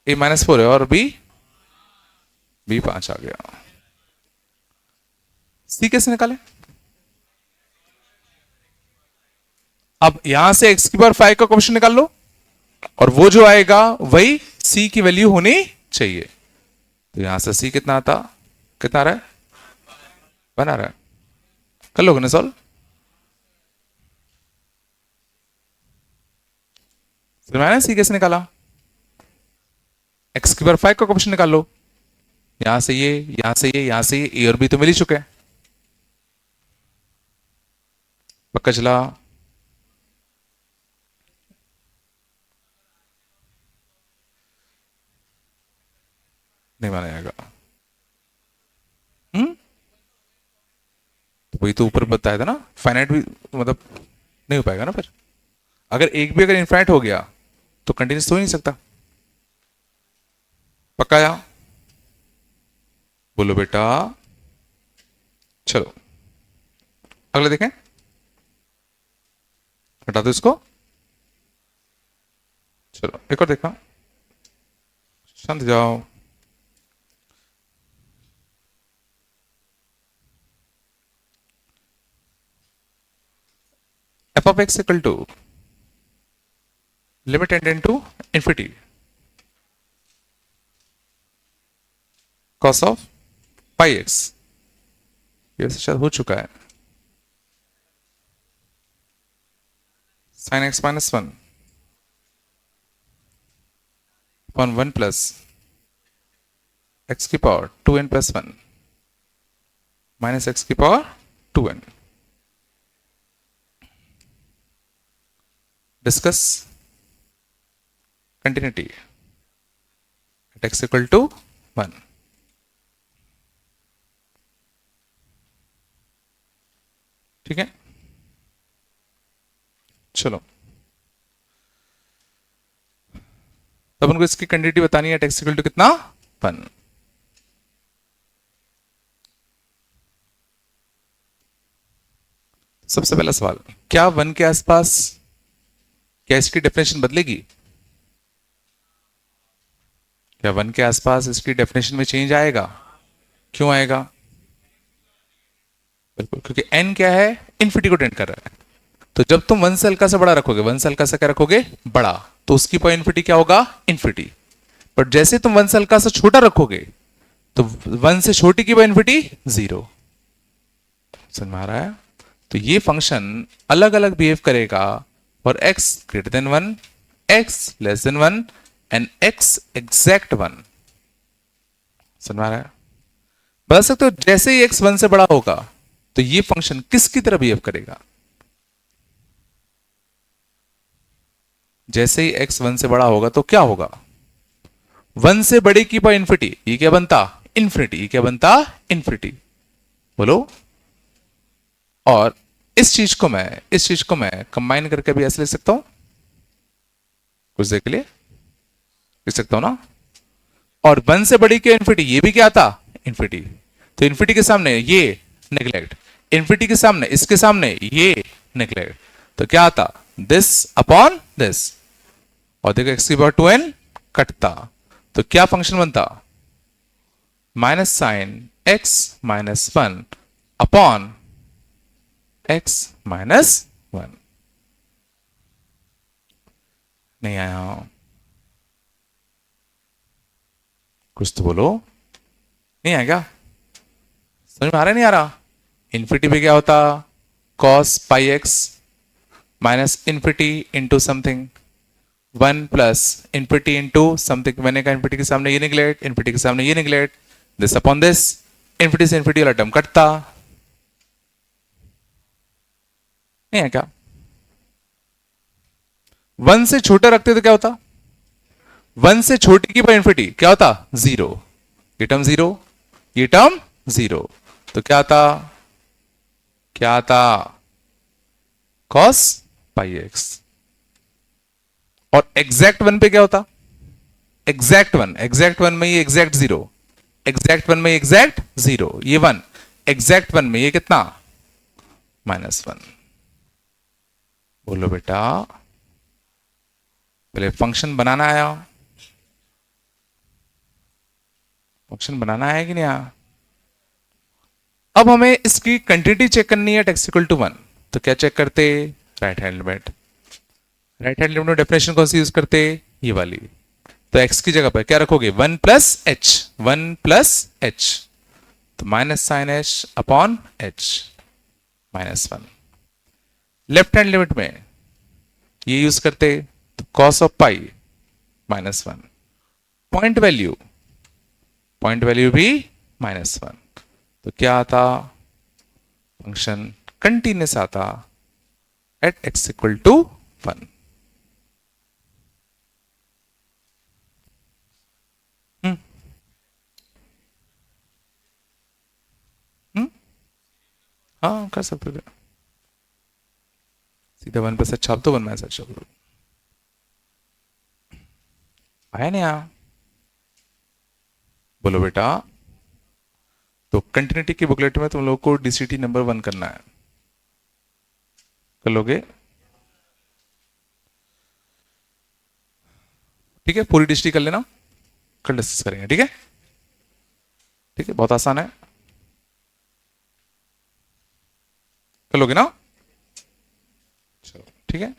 Speaker 1: ए -4 है और बी 5 आ गया। सी कैसे निकाले? अब यहां से x की पावर 5 का कोएफिशिएंट निकाल लो और वो जो आएगा वही c की वैल्यू होनी चाहिए। तो यहां से c कितना आता? कितना आ रहा है? 1 आ रहा है। कर लोगे ना सॉल्व? फिर मैंने c कैसे निकाला? x की पावर 5 का कोएफिशिएंट निकाल लो। यहां से ये, यहां से ये, यहां से ये, ए और बी तो मिल ही चुके हैं। पक्का चला? नहीं माना जाएगा। तो वही तो ऊपर बताया था ना, फाइनाइट भी मतलब नहीं हो पाएगा ना फिर। अगर एक भी अगर इनफाइनाइट हो गया तो कंटिन्यूस तो हो ही नहीं सकता। पक्का या? बोलो बेटा। चलो अगला देखें। हटा दो इसको। चलो एक और देखा। शांत जाओ। f of x equal to limit tending to infinity cos of pi x। ये वैसे शायद हो चुका है। sin x minus 1 upon 1 plus x की power 2n plus 1 minus x की power 2n। discuss continuity at x equal to 1। ठीक है, चलो तब उनको इसकी कंटिन्यूटी बतानी है। x इक्वल टू कितना? 1। सबसे पहला सवाल, क्या 1 के आसपास क्या इसकी डेफिनेशन बदलेगी? क्या 1 के आसपास इसकी डेफिनेशन में चेंज आएगा? क्यों आएगा? बिल्कुल, क्योंकि n क्या है? इन्फिनिटी को टेंड कर रहा है। तो जब तुम 1 से हल्का सा बड़ा रखोगे, 1 से हल्का सा क्या रखोगे? बड़ा, तो उसकी पावर इन्फिनिटी क्या होगा? इन्फिनिटी। बट जैसे तुम 1 से हल्का सा छोटा रखोगे तो 1 से छोटी की पावर इन्फिनिटी 0। समझ में आ रहा है? तो ये फंक्शन अलग अलग बिहेव करेगा for x greater than 1 x less than 1 and x exact 1। समझ में आ रहा है? बता सकते हो जैसे ही x 1 से बड़ा होगा तो ये फंक्शन किसकी तरह बिहेव करेगा? जैसे ही x 1 से बड़ा होगा तो क्या होगा? 1 से बड़े की पावर इन्फिनिटी, ये क्या बनता? इन्फिनिटी। ये क्या बनता? इन्फिनिटी। बोलो। और इस चीज को मैं कंबाइन करके भी ऐसे लिख सकता हूं, कुछ देर के लिए लिख सकता हूं ना। और 1 से बड़ी की इन्फिनिटी, ये भी क्या था? इन्फिनिटी। तो इन्फिनिटी के सामने ये नेग्लेक्ट, इन्फिनिटी के सामने, इसके सामने ये नेग्लेक्ट, तो क्या आता? This upon this. और देखो x की पावर 2n कटता, तो क्या फंक्शन बनता? Minus sine x minus 1 upon x minus 1। नहीं आया? कुछ तो बोलो। नहीं आया क्या? समझ में आ रहा नहीं आ रहा? इन्फिनिटी पे क्या होता? cos पाई x minus infinity into something, 1 plus infinity into something. मैंने कहा इन्फिनिटी के सामने ये निगलेक्ट, इन्फिनिटी के सामने ये neglect, this upon this, infinity से इन्फिनिटी वाला टर्म कटता। नहीं है क्या? 1 से छोटा रखते तो क्या होता? 1 से छोटी की पावर इन्फिनिटी क्या होता? 0। ये टर्म 0, ये टर्म 0, तो क्या आता? क्या आता? cos पाई x। और एग्जैक्ट 1 पे क्या होता? एग्जैक्ट 1 में ये एग्जैक्ट 0, एग्जैक्ट 1 में एग्जैक्ट 0, ये 1, एग्जैक्ट 1 में ये कितना? माइनस 1। बोलो बेटा, पहले फंक्शन बनाना आया? फंक्शन बनाना है कि नहीं आया? अब हमें इसकी कंटिन्यूटी चेक करनी है x इक्वल टू 1, तो क्या चेक करते? Right hand limit. Right hand limit में डेफिनेशन कौन सी यूज करते? ये वाली। तो x की जगह पर क्या रखोगे? 1 प्लस एच, 1 प्लस एच, तो minus sine h upon h minus 1। Left hand limit में ये यूज करते, तो cos of pi minus 1। Point value भी माइनस 1, तो क्या आता? फंक्शन कंटिन्यूस आता एट x इक्वल टू 1। हाँ कर सकते थे सीधा 1 प्लस छाप दो, 1 माइनस एच छाप दो। आया नहीं आया? बोलो बेटा। तो कंटिन्यूटी की बुकलेट में तुम लोग को डीसीटी नंबर 1 करना है, कर लोगे? ठीक है, पूरी डीसीटी कर लेना, कल डिस्कस करेंगे। ठीक है, ठीक है, बहुत आसान है, कर लोगे ना? चलो ठीक है।